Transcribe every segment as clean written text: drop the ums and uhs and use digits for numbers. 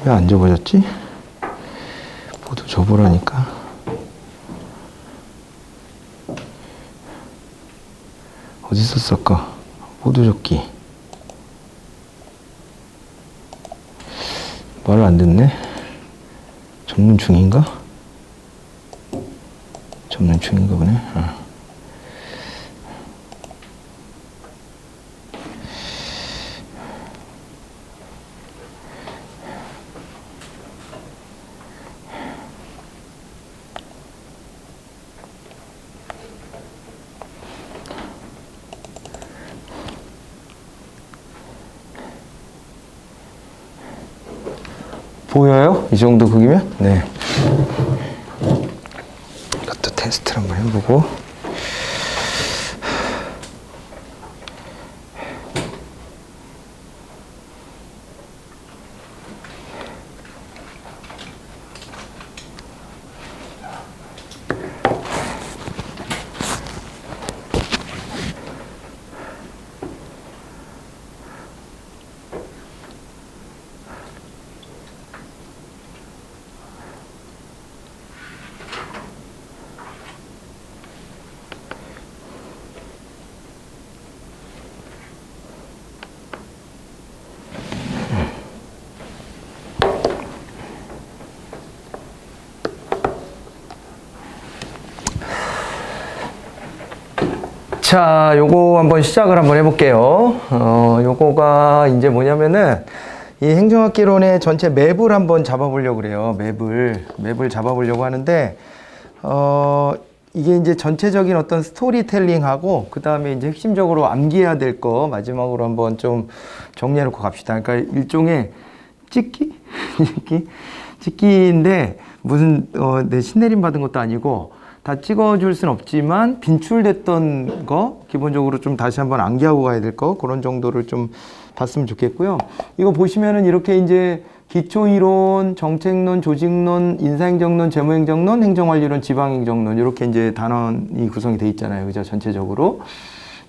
왜 안 접어졌지? 모두 접으라니까. 어디서 썼을까? 모두 접기. 말을 안 듣네? 접는 중인가? 접는 중인가 보네. 보여요? 이 정도 크기면? 네. 이것도 테스트를 한번 해보고. 자, 요거 한번 시작을 한번 해볼게요. 요거가 이제 뭐냐면은 이 행정학개론의 전체 맵을 한번 잡아보려고 그래요. 맵을 잡아보려고 하는데, 이게 이제 전체적인 어떤 스토리텔링하고, 그 다음에 이제 핵심적으로 암기해야 될 거 마지막으로 한번 좀 정리해놓고 갑시다. 그러니까 일종의 찍기인데, 무슨, 내 신내림 받은 것도 아니고, 다 찍어줄 순 없지만 빈출됐던 거 기본적으로 좀 다시 한번 암기하고 가야 될 거 그런 정도를 좀 봤으면 좋겠고요. 이거 보시면은 이렇게 이제 기초이론, 정책론, 조직론, 인사행정론, 재무행정론, 행정관리론, 지방행정론 이렇게 이제 단원이 구성이 돼 있잖아요. 그죠? 전체적으로.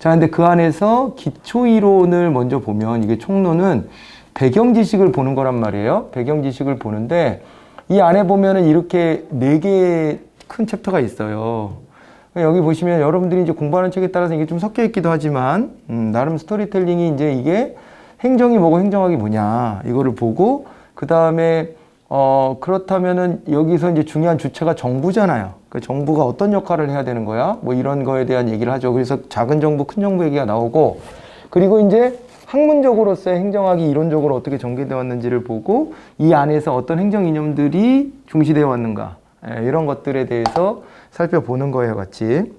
자, 근데 그 안에서 기초이론을 먼저 보면 이게 총론은 배경 지식을 보는 거란 말이에요. 배경 지식을 보는데 이 안에 보면은 이렇게 4개의 큰 챕터가 있어요. 여기 보시면 여러분들이 이제 공부하는 책에 따라서 이게 좀 섞여 있기도 하지만, 나름 스토리텔링이 이제 이게 행정이 뭐고 행정학이 뭐냐, 이거를 보고, 그 다음에, 그렇다면은 여기서 이제 중요한 주체가 정부잖아요. 그 정부가 어떤 역할을 해야 되는 거야? 뭐 이런 거에 대한 얘기를 하죠. 그래서 작은 정부, 큰 정부 얘기가 나오고, 그리고 이제 학문적으로서의 행정학이 이론적으로 어떻게 전개되어 왔는지를 보고, 이 안에서 어떤 행정 이념들이 중시되어 왔는가. 이런 것들에 대해서 살펴보는 거예요, 같이.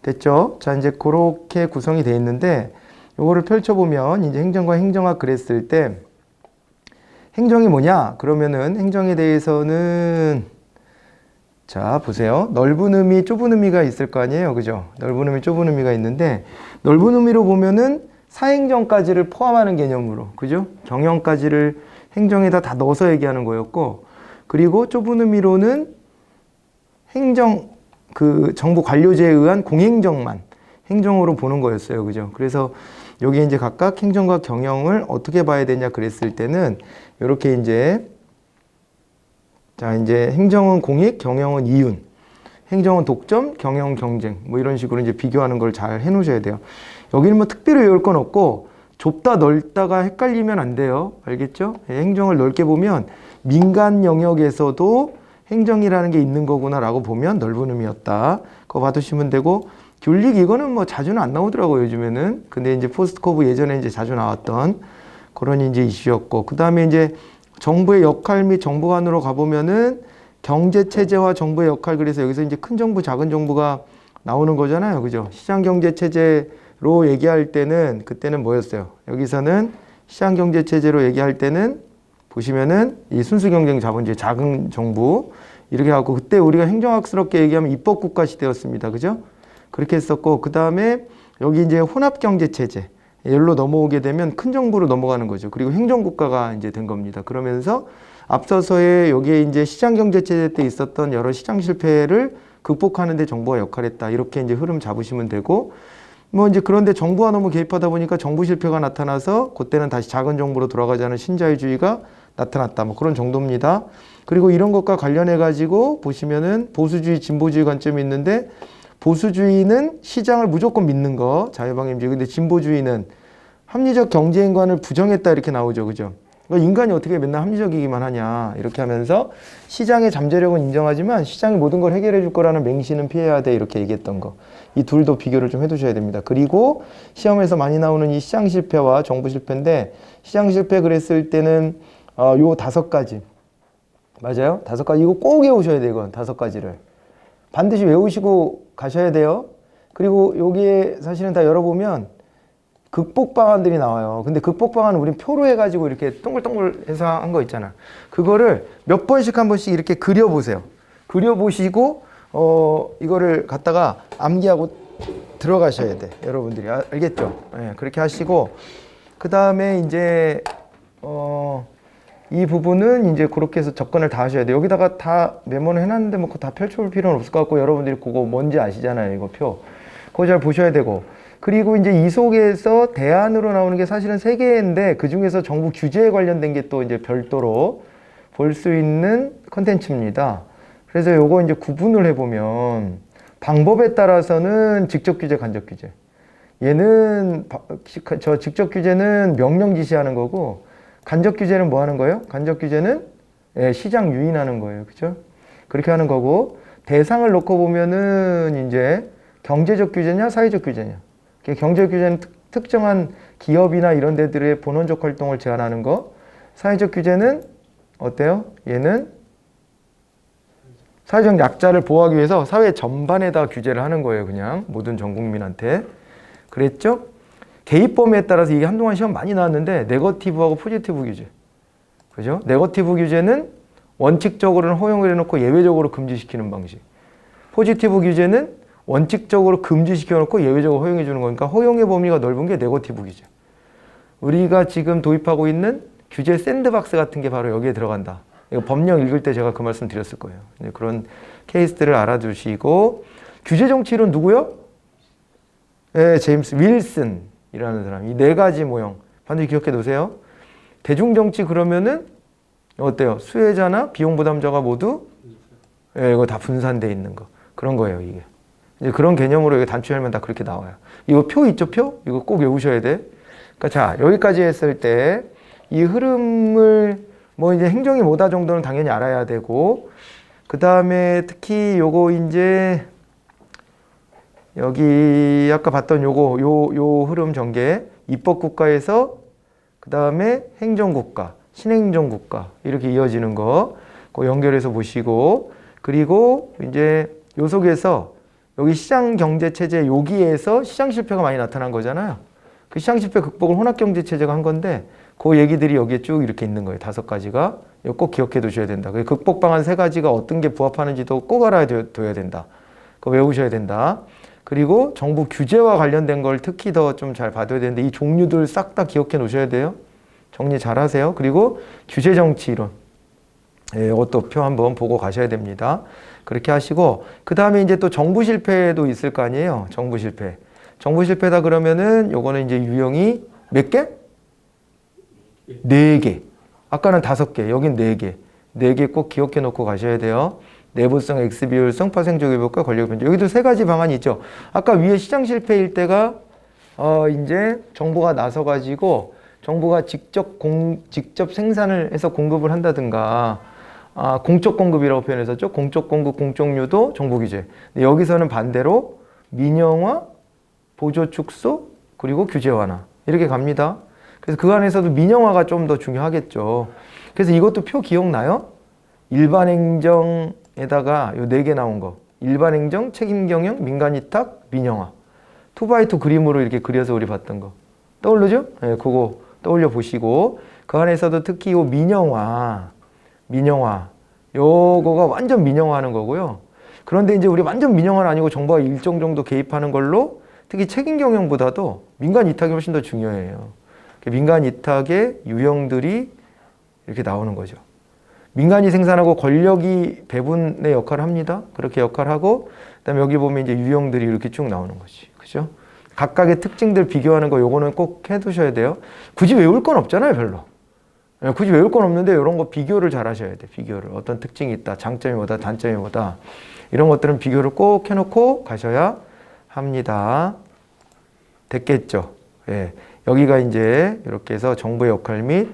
됐죠? 자, 이제 그렇게 구성이 되어 있는데, 요거를 펼쳐보면, 이제 행정과 행정학 그랬을 때, 행정이 뭐냐? 그러면은 행정에 대해서는, 자, 보세요. 넓은 의미, 좁은 의미가 있을 거 아니에요? 그죠? 넓은 의미, 좁은 의미가 있는데, 넓은 의미로 보면은 사행정까지를 포함하는 개념으로, 그죠? 경영까지를 행정에다 다 넣어서 얘기하는 거였고, 그리고 좁은 의미로는 정부 관료제에 의한 공행정만 행정으로 보는 거였어요. 그죠? 그래서 여기 이제 각각 행정과 경영을 어떻게 봐야 되냐 그랬을 때는 이렇게 이제 이제 행정은 공익, 경영은 이윤, 행정은 독점, 경영 경쟁 뭐 이런 식으로 이제 비교하는 걸 잘 해 놓으셔야 돼요. 여기는 뭐 특별히 외울 건 없고 좁다 넓다가 헷갈리면 안 돼요. 알겠죠? 행정을 넓게 보면 민간 영역에서도 행정이라는 게 있는 거구나 라고 보면 넓은 의미였다. 그거 봐두시면 되고, 귤릭 이거는 뭐 자주는 안 나오더라고요, 요즘에는. 근데 이제 포스트코브 예전에 이제 자주 나왔던 그런 이제 이슈였고, 그 다음에 이제 정부의 역할 및 정부관으로 가보면은 경제체제와 정부의 역할, 그래서 여기서 이제 큰 정부, 작은 정부가 나오는 거잖아요. 그죠? 시장경제체제로 얘기할 때는, 그때는 뭐였어요? 여기서는 시장경제체제로 얘기할 때는 보시면은 이 순수경쟁 자본주의 작은 정부 이렇게 하고, 그때 우리가 행정학스럽게 얘기하면 입법국가 시대였습니다. 그죠? 그렇게 했었고, 그 다음에 여기 이제 혼합경제체제 여기로 넘어오게 되면 큰 정부로 넘어가는 거죠. 그리고 행정국가가 이제 된 겁니다. 그러면서 앞서서의 여기에 이제 시장경제체제 때 있었던 여러 시장 실패를 극복하는 데 정부가 역할했다. 이렇게 이제 흐름 잡으시면 되고, 뭐 이제 그런데 정부가 너무 개입하다 보니까 정부 실패가 나타나서 그때는 다시 작은 정부로 돌아가자는 신자유주의가 나타났다. 뭐 그런 정도입니다. 그리고 이런 것과 관련해 가지고 보시면은 보수주의, 진보주의 관점이 있는데 보수주의는 시장을 무조건 믿는 거, 자유방임주의. 근데 진보주의는 합리적 경제인관을 부정했다 이렇게 나오죠. 그죠? 인간이 어떻게 맨날 합리적이기만 하냐 이렇게 하면서 시장의 잠재력은 인정하지만 시장이 모든 걸 해결해 줄 거라는 맹신은 피해야 돼 이렇게 얘기했던 거. 이 둘도 비교를 좀 해두셔야 됩니다. 그리고 시험에서 많이 나오는 이 시장 실패와 정부 실패인데 시장 실패 그랬을 때는 요 5가지 맞아요? 5가지 이거 꼭 외우셔야 돼요. 이건 5가지를 반드시 외우시고 가셔야 돼요. 그리고 여기에 사실은 다 열어보면 극복 방안들이 나와요. 근데 극복 방안은 우린 표로 해가지고 이렇게 동글동글해서 한 거 있잖아. 그거를 몇 번씩 한 번씩 이렇게 그려보세요. 그려보시고 이거를 갖다가 암기하고 들어가셔야 돼. 여러분들이 알겠죠? 네, 그렇게 하시고 그 다음에 이제 이 부분은 이제 그렇게 해서 접근을 다 하셔야 돼요. 여기다가 다 메모는 해놨는데 뭐 그거 다 펼쳐볼 필요는 없을 것 같고 여러분들이 그거 뭔지 아시잖아요. 이거 표. 그거 잘 보셔야 되고. 그리고 이제 이 속에서 대안으로 나오는 게 사실은 3개인데 그 중에서 정부 규제에 관련된 게 또 이제 별도로 볼 수 있는 컨텐츠입니다. 그래서 요거 이제 구분을 해보면 방법에 따라서는 직접 규제, 간접 규제. 얘는 저 직접 규제는 명령 지시하는 거고 간접 규제는 뭐 하는 거예요? 간접 규제는 시장 유인하는 거예요. 그죠? 그렇게 하는 거고 대상을 놓고 보면은 이제 경제적 규제냐, 사회적 규제냐. 경제적 규제는 특정한 기업이나 이런 데들의 본원적 활동을 제한하는 거. 사회적 규제는 어때요? 얘는 사회적 약자를 보호하기 위해서 사회 전반에다 규제를 하는 거예요. 그냥 모든 전 국민한테. 그랬죠? 개입 범위에 따라서 이게 한동안 시험 많이 나왔는데 네거티브하고 포지티브 규제. 그죠? 네거티브 규제는 원칙적으로는 허용을 해놓고 예외적으로 금지시키는 방식. 포지티브 규제는 원칙적으로 금지시켜놓고 예외적으로 허용해 주는 거니까 허용의 범위가 넓은 게 네거티브 규제. 우리가 지금 도입하고 있는 규제 샌드박스 같은 게 바로 여기에 들어간다. 이거 법령 읽을 때 제가 그 말씀 드렸을 거예요. 그런 케이스들을 알아두시고 규제 정치론 누구요? 네, 제임스 윌슨이라는 사람. 이 4가지 모형 반드시 기억해 놓으세요. 대중정치 그러면은 어때요? 수혜자나 비용 부담자가 모두 이거 다 분산돼 있는 거. 그런 거예요, 이게. 이제 그런 개념으로 이게 단추열면 다 그렇게 나와요. 이거 표 있죠, 표? 이거 꼭 외우셔야 돼. 그러니까 자, 여기까지 했을 때 이 흐름을 뭐 이제 행정이 뭐다 정도는 당연히 알아야 되고, 그 다음에 특히 요거 이제 여기 아까 봤던 요거 요 흐름 전개 입법국가에서 그 다음에 행정국가, 신행정국가 이렇게 이어지는 거 그거 연결해서 보시고, 그리고 이제 요 속에서 여기 시장 경제 체제 여기에서 시장 실패가 많이 나타난 거잖아요. 그 시장 실패 극복을 혼합 경제 체제가 한 건데 그 얘기들이 여기에 쭉 이렇게 있는 거예요. 5가지가. 이거 꼭 기억해 두셔야 된다. 극복 방안 3가지가 어떤 게 부합하는지도 꼭 알아둬야 된다. 그거 외우셔야 된다. 그리고 정부 규제와 관련된 걸 특히 더 좀 잘 봐둬야 되는데 이 종류들 싹 다 기억해 놓으셔야 돼요. 정리 잘 하세요. 그리고 규제 정치 이론. 이것도 표 한번 보고 가셔야 됩니다. 그렇게 하시고 그 다음에 이제 또 정부 실패도 있을 거 아니에요. 정부 실패. 정부 실패다 그러면은 요거는 이제 유형이 몇 개? 4개. 아까는 5개. 여긴 4개. 4개 꼭 기억해 놓고 가셔야 돼요. 내부성, X비율성, 파생적 회복과 권력 변조. 여기도 3가지 방안이 있죠. 아까 위에 시장 실패일 때가 이제 정부가 나서 가지고 정부가 직접 생산을 해서 공급을 한다든가 공적 공급이라고 표현했었죠. 공적 공급, 공적 유도, 정부 규제. 근데 여기서는 반대로 민영화, 보조 축소, 그리고 규제 완화 이렇게 갑니다. 그래서 그 안에서도 민영화가 좀 더 중요하겠죠. 그래서 이것도 표 기억나요? 일반 행정에다가 요 4개 나온 거. 일반 행정, 책임 경영, 민간 위탁, 민영화. 2x2 그림으로 이렇게 그려서 우리 봤던 거. 떠오르죠? 네, 그거 떠올려 보시고 그 안에서도 특히 요 민영화 요거가 완전 민영화하는 거고요. 그런데 이제 우리 완전 민영화는 아니고 정부가 일정 정도 개입하는 걸로 특히 책임 경영보다도 민간 위탁이 훨씬 더 중요해요. 민간 위탁의 유형들이 이렇게 나오는 거죠. 민간이 생산하고 권력이 배분의 역할을 합니다. 그렇게 역할을 하고 그다음에 여기 보면 이제 유형들이 이렇게 쭉 나오는 거지. 그죠? 각각의 특징들 비교하는 거 요거는 꼭 해두셔야 돼요. 굳이 외울 건 없잖아요, 별로. 굳이 외울 건 없는데 이런 거 비교를 잘 하셔야 돼. 비교를. 어떤 특징이 있다. 장점이 뭐다. 단점이 뭐다. 이런 것들은 비교를 꼭 해놓고 가셔야 합니다. 됐겠죠? 예. 여기가 이제 이렇게 해서 정부의 역할 및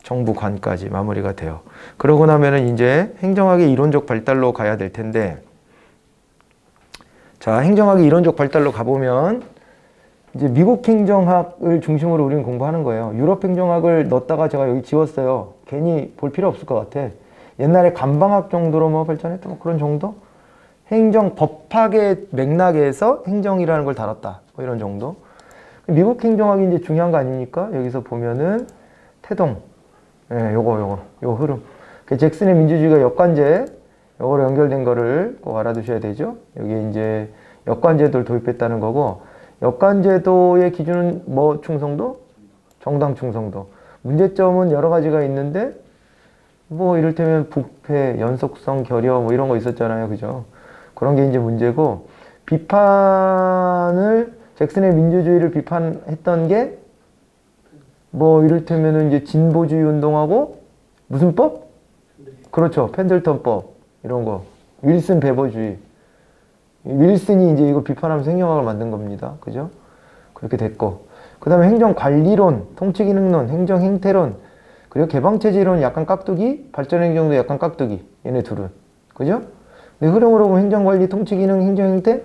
정부관까지 마무리가 돼요. 그러고 나면은 이제 행정학의 이론적 발달로 가야 될 텐데, 자, 행정학의 이론적 발달로 가보면 이제 미국 행정학을 중심으로 우리는 공부하는 거예요. 유럽 행정학을 넣었다가 제가 여기 지웠어요. 괜히 볼 필요 없을 것 같아. 옛날에 감방학 정도로 뭐 발전했던 뭐 그런 정도? 행정 법학의 맥락에서 행정이라는 걸 다뤘다. 뭐 이런 정도. 미국 행정학이 이제 중요한 거 아닙니까? 여기서 보면은 태동. 예, 요 흐름. 그 잭슨의 민주주의가 역관제, 요거로 연결된 거를 꼭 알아두셔야 되죠. 여기 이제 역관제도를 도입했다는 거고, 역관제도의 기준은 뭐 충성도? 정당 충성도. 문제점은 여러 가지가 있는데, 뭐 이를테면 부패, 연속성, 결여 뭐 이런 거 있었잖아요. 그죠? 그런 게 이제 문제고, 잭슨의 민주주의를 비판했던 게, 뭐 이를테면은 이제 진보주의 운동하고, 무슨 법? 그렇죠. 펜들턴법. 이런 거. 윌슨 배버주의. 윌슨이 이제 이걸 비판하면서 행정학을 만든 겁니다. 그죠? 그렇게 됐고. 그 다음에 행정관리론, 통치기능론, 행정행태론, 그리고 개방체제론 약간 깍두기, 발전행정도 약간 깍두기. 얘네 둘은. 그죠? 근데 흐름으로 보면 행정관리, 통치기능, 행정행태,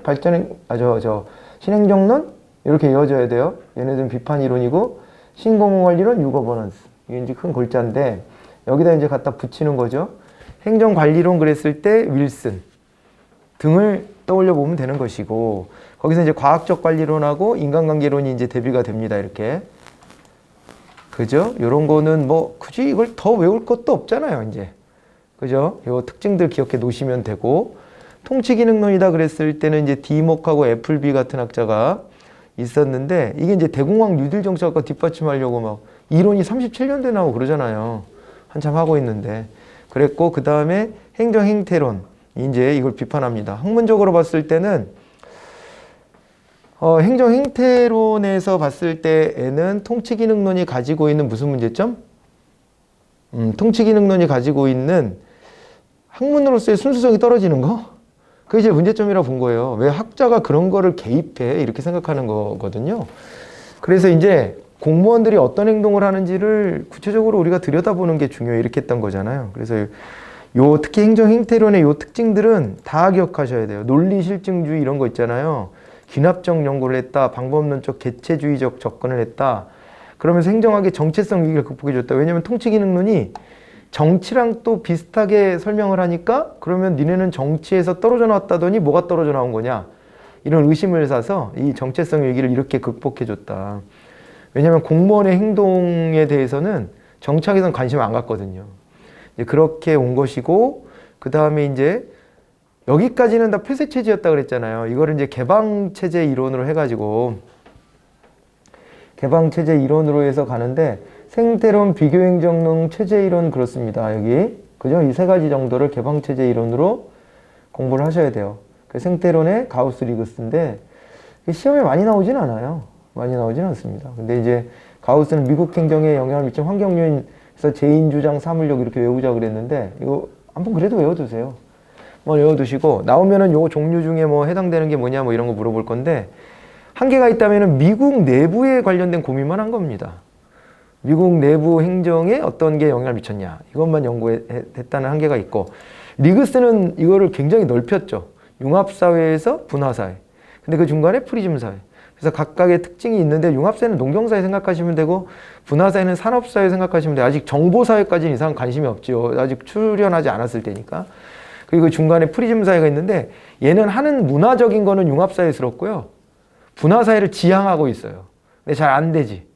신행정론? 이렇게 이어져야 돼요. 얘네들은 비판이론이고, 신공공관리론, 유거버넌스. 이게 이제 큰 골자인데, 여기다 이제 갖다 붙이는 거죠. 행정관리론 그랬을 때 윌슨 등을 떠올려 보면 되는 것이고, 거기서 이제 과학적 관리론하고 인간관계론이 이제 대비가 됩니다. 이렇게. 그죠? 요런 거는 뭐 굳이 이걸 더 외울 것도 없잖아요, 이제. 그죠? 요 특징들 기억해 놓으시면 되고, 통치기능론이다 그랬을 때는 이제 디목하고 애플비 같은 학자가 있었는데, 이게 이제 대공황 뉴딜 정책과 뒷받침하려고 막 이론이 37년대 나오고 그러잖아요. 한참 하고 있는데. 그랬고, 그 다음에 행정행태론. 이제 이걸 비판합니다. 학문적으로 봤을 때는, 행정행태론에서 봤을 때에는 통치기능론이 가지고 있는 무슨 문제점? 통치기능론이 가지고 있는 학문으로서의 순수성이 떨어지는 거? 그게 이제 문제점이라고 본 거예요. 왜 학자가 그런 거를 개입해? 이렇게 생각하는 거거든요. 그래서 이제 공무원들이 어떤 행동을 하는지를 구체적으로 우리가 들여다보는 게 중요해. 이렇게 했던 거잖아요. 그래서 특히 행정행태론의 요 특징들은 다 기억하셔야 돼요. 논리실증주의 이런 거 있잖아요. 귀납적 연구를 했다. 방법론적 개체주의적 접근을 했다. 그러면서 행정학의 정체성 위기를 극복해줬다. 왜냐하면 통치기능론이 정치랑 또 비슷하게 설명을 하니까, 그러면 니네는 정치에서 떨어져 나왔다더니 뭐가 떨어져 나온 거냐, 이런 의심을 사서 이 정체성 위기를 이렇게 극복해줬다. 왜냐하면 공무원의 행동에 대해서는 정치학에서는 관심 안 갖거든요. 이제 그렇게 온 것이고, 그 다음에 이제 여기까지는 다 폐쇄체제였다 그랬잖아요. 이거를 이제 개방체제 이론으로 해가지고, 개방체제 이론으로 해서 가는데, 생태론, 비교행정론, 체제이론 그렇습니다. 여기. 그죠? 이 세 가지 정도를 개방체제 이론으로 공부를 하셔야 돼요. 그 생태론의 가우스 리그스인데, 시험에 많이 나오진 않아요. 많이 나오진 않습니다. 근데 이제 가우스는 미국 행정에 영향을 미친 환경요인에서 제인주장 사물력 이렇게 외우자 그랬는데, 이거 한번 그래도 외워두세요. 뭐 외워두시고, 나오면은 요 종류 중에 뭐 해당되는 게 뭐냐 뭐 이런 거 물어볼 건데, 한계가 있다면은 미국 내부에 관련된 고민만 한 겁니다. 미국 내부 행정에 어떤 게 영향을 미쳤냐, 이것만 연구했다는 한계가 있고, 리그스는 이거를 굉장히 넓혔죠. 융합사회에서 분화사회, 근데 그 중간에 프리즘사회. 그래서 각각의 특징이 있는데, 융합사회는 농경사회 생각하시면 되고, 분화사회는 산업사회 생각하시면 돼요. 아직 정보사회까지는 이상 관심이 없지요. 아직 출현하지 않았을 때니까. 그리고 중간에 프리즘사회가 있는데, 얘는 하는 문화적인 거는 융합사회스럽고요, 분화사회를 지향하고 있어요. 근데 잘 안 되지.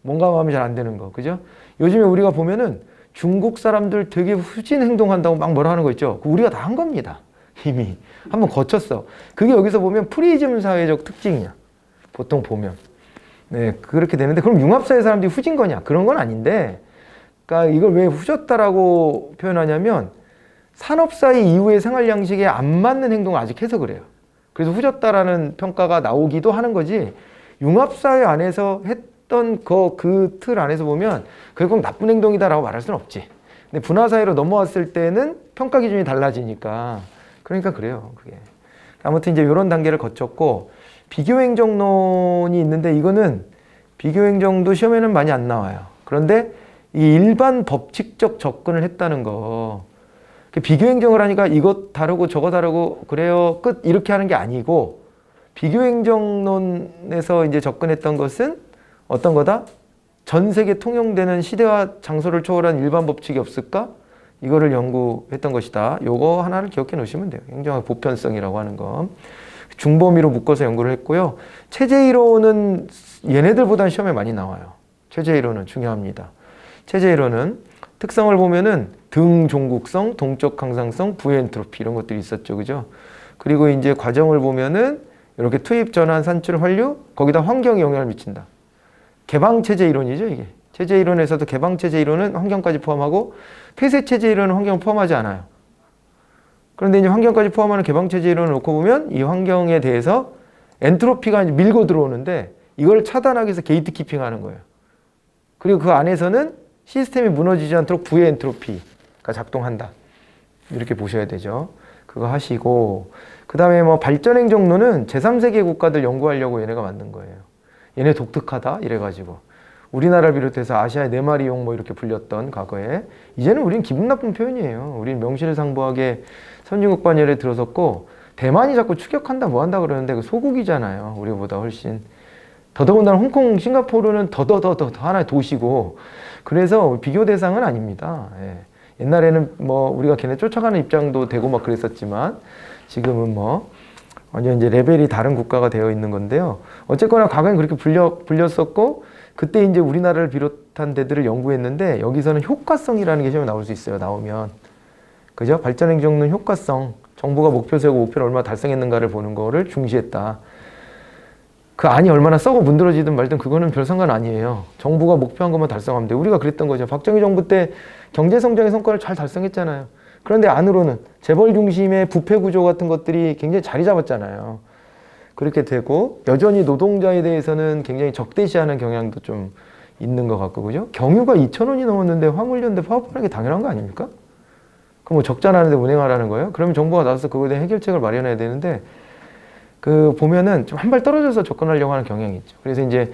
뭔가 마음이 잘 안 되는 거. 그죠? 요즘에 우리가 보면은 중국 사람들 되게 후진 행동한다고 막 뭐라 하는 거 있죠? 우리가 다 한 겁니다. 이미. 한번 거쳤어. 그게 여기서 보면 프리즘 사회적 특징이야. 보통 보면. 네, 그렇게 되는데, 그럼 융합사회 사람들이 후진 거냐? 그런 건 아닌데, 그러니까 이걸 왜 후졌다라고 표현하냐면, 산업사회 이후의 생활 양식에 안 맞는 행동을 아직 해서 그래요. 그래서 후졌다라는 평가가 나오기도 하는 거지, 융합사회 안에서 했던 했던 그 틀 안에서 보면 그게 꼭 나쁜 행동이다라고 말할 수는 없지. 근데 분화 사회로 넘어왔을 때는 평가 기준이 달라지니까. 그러니까 그래요, 그게. 아무튼 이제 이런 단계를 거쳤고, 비교행정론이 있는데 이거는 비교행정도 시험에는 많이 안 나와요. 그런데 이 일반 법칙적 접근을 했다는 거. 비교행정을 하니까 이것 다르고 저거 다르고 그래요, 끝 이렇게 하는 게 아니고, 비교행정론에서 이제 접근했던 것은 어떤 거다? 전 세계 통용되는 시대와 장소를 초월한 일반 법칙이 없을까? 이거를 연구했던 것이다. 요거 하나를 기억해 놓으시면 돼요. 행정학 보편성이라고 하는 거. 중범위로 묶어서 연구를 했고요. 체제 이론은 얘네들보다는 시험에 많이 나와요. 체제 이론은 중요합니다. 체제 이론은 특성을 보면은 등 종국성, 동적 항상성, 부의 엔트로피 이런 것들이 있었죠. 그죠? 그리고 이제 과정을 보면은 이렇게 투입, 전환, 산출, 환류, 거기다 환경이 영향을 미친다. 개방체제 이론이죠, 이게. 체제 이론에서도 개방체제 이론은 환경까지 포함하고 폐쇄체제 이론은 환경을 포함하지 않아요. 그런데 이제 환경까지 포함하는 개방체제 이론을 놓고 보면 이 환경에 대해서 엔트로피가 밀고 들어오는데 이걸 차단하기 위해서 게이트 키핑 하는 거예요. 그리고 그 안에서는 시스템이 무너지지 않도록 부의 엔트로피가 작동한다. 이렇게 보셔야 되죠. 그거 하시고, 그 다음에 뭐 발전행정론은 제3세계 국가들 연구하려고 얘네가 만든 거예요. 얘네 독특하다 이래가지고 우리나라를 비롯해서 아시아의 네 마리 용 뭐 이렇게 불렸던 과거에, 이제는 우린 기분 나쁜 표현이에요. 우린 명실상부하게 선진국반 예를 들어섰고, 대만이 자꾸 추격한다 뭐 한다 그러는데 그 소국이잖아요. 우리보다 훨씬. 더더군다나 홍콩, 싱가포르는 더 하나의 도시고, 그래서 비교 대상은 아닙니다. 예. 옛날에는 뭐 우리가 걔네 쫓아가는 입장도 되고 막 그랬었지만, 지금은 뭐 완전 이제 레벨이 다른 국가가 되어 있는 건데요. 어쨌거나 과거엔 그렇게 불렸었고, 그때 이제 우리나라를 비롯한 데들을 연구했는데, 여기서는 효과성이라는 게 시험에 나올 수 있어요. 나오면. 그죠? 발전행정론 효과성. 정부가 목표 세우고 목표를 얼마나 달성했는가를 보는 거를 중시했다. 그 안이 얼마나 썩어 문드러지든 말든 그거는 별 상관 아니에요. 정부가 목표한 것만 달성하면 돼. 우리가 그랬던 거죠. 박정희 정부 때 경제성장의 성과를 잘 달성했잖아요. 그런데 안으로는 재벌 중심의 부패 구조 같은 것들이 굉장히 자리 잡았잖아요. 그렇게 되고, 여전히 노동자에 대해서는 굉장히 적대시하는 경향도 좀 있는 것 같고, 그죠? 경유가 2,000원이 넘었는데 화물연대 파업하는 게 당연한 거 아닙니까? 그럼 뭐 적자 나는데 운행하라는 거예요? 그러면 정부가 나서서 그거에 대한 해결책을 마련해야 되는데, 그 보면은 좀 한 발 떨어져서 접근하려고 하는 경향이 있죠. 그래서 이제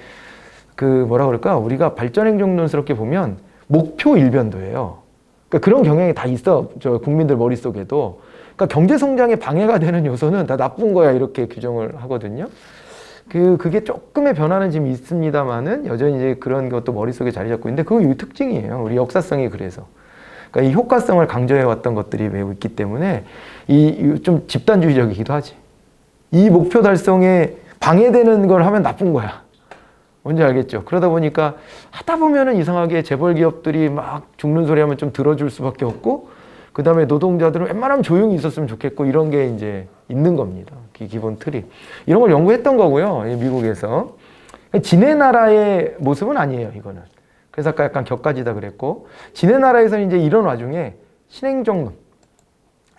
그 뭐라 그럴까? 우리가 발전행정론스럽게 보면 목표 일변도예요. 그러니까 그런 경향이 다 있어. 저 국민들 머릿속에도. 그러니까 경제 성장에 방해가 되는 요소는 다 나쁜 거야. 이렇게 규정을 하거든요. 그게 조금의 변화는 지금 있습니다만은 여전히 이제 그런 것도 머릿속에 자리 잡고 있는데, 그거 이 특징이에요. 우리 역사성이 그래서. 그러니까 이 효과성을 강조해 왔던 것들이 매우 있기 때문에 이 좀 집단주의적이기도 하지. 이 목표 달성에 방해되는 걸 하면 나쁜 거야. 뭔지 알겠죠? 그러다 보니까 하다 보면은 이상하게 재벌 기업들이 막 죽는 소리 하면 좀 들어줄 수밖에 없고, 그 다음에 노동자들은 웬만하면 조용히 있었으면 좋겠고, 이런 게 이제 있는 겁니다. 기본 틀이. 이런 걸 연구했던 거고요. 미국에서. 지네 나라의 모습은 아니에요, 이거는. 그래서 아까 약간 격가지다 그랬고, 지네 나라에서는 이제 이런 와중에 신행정론,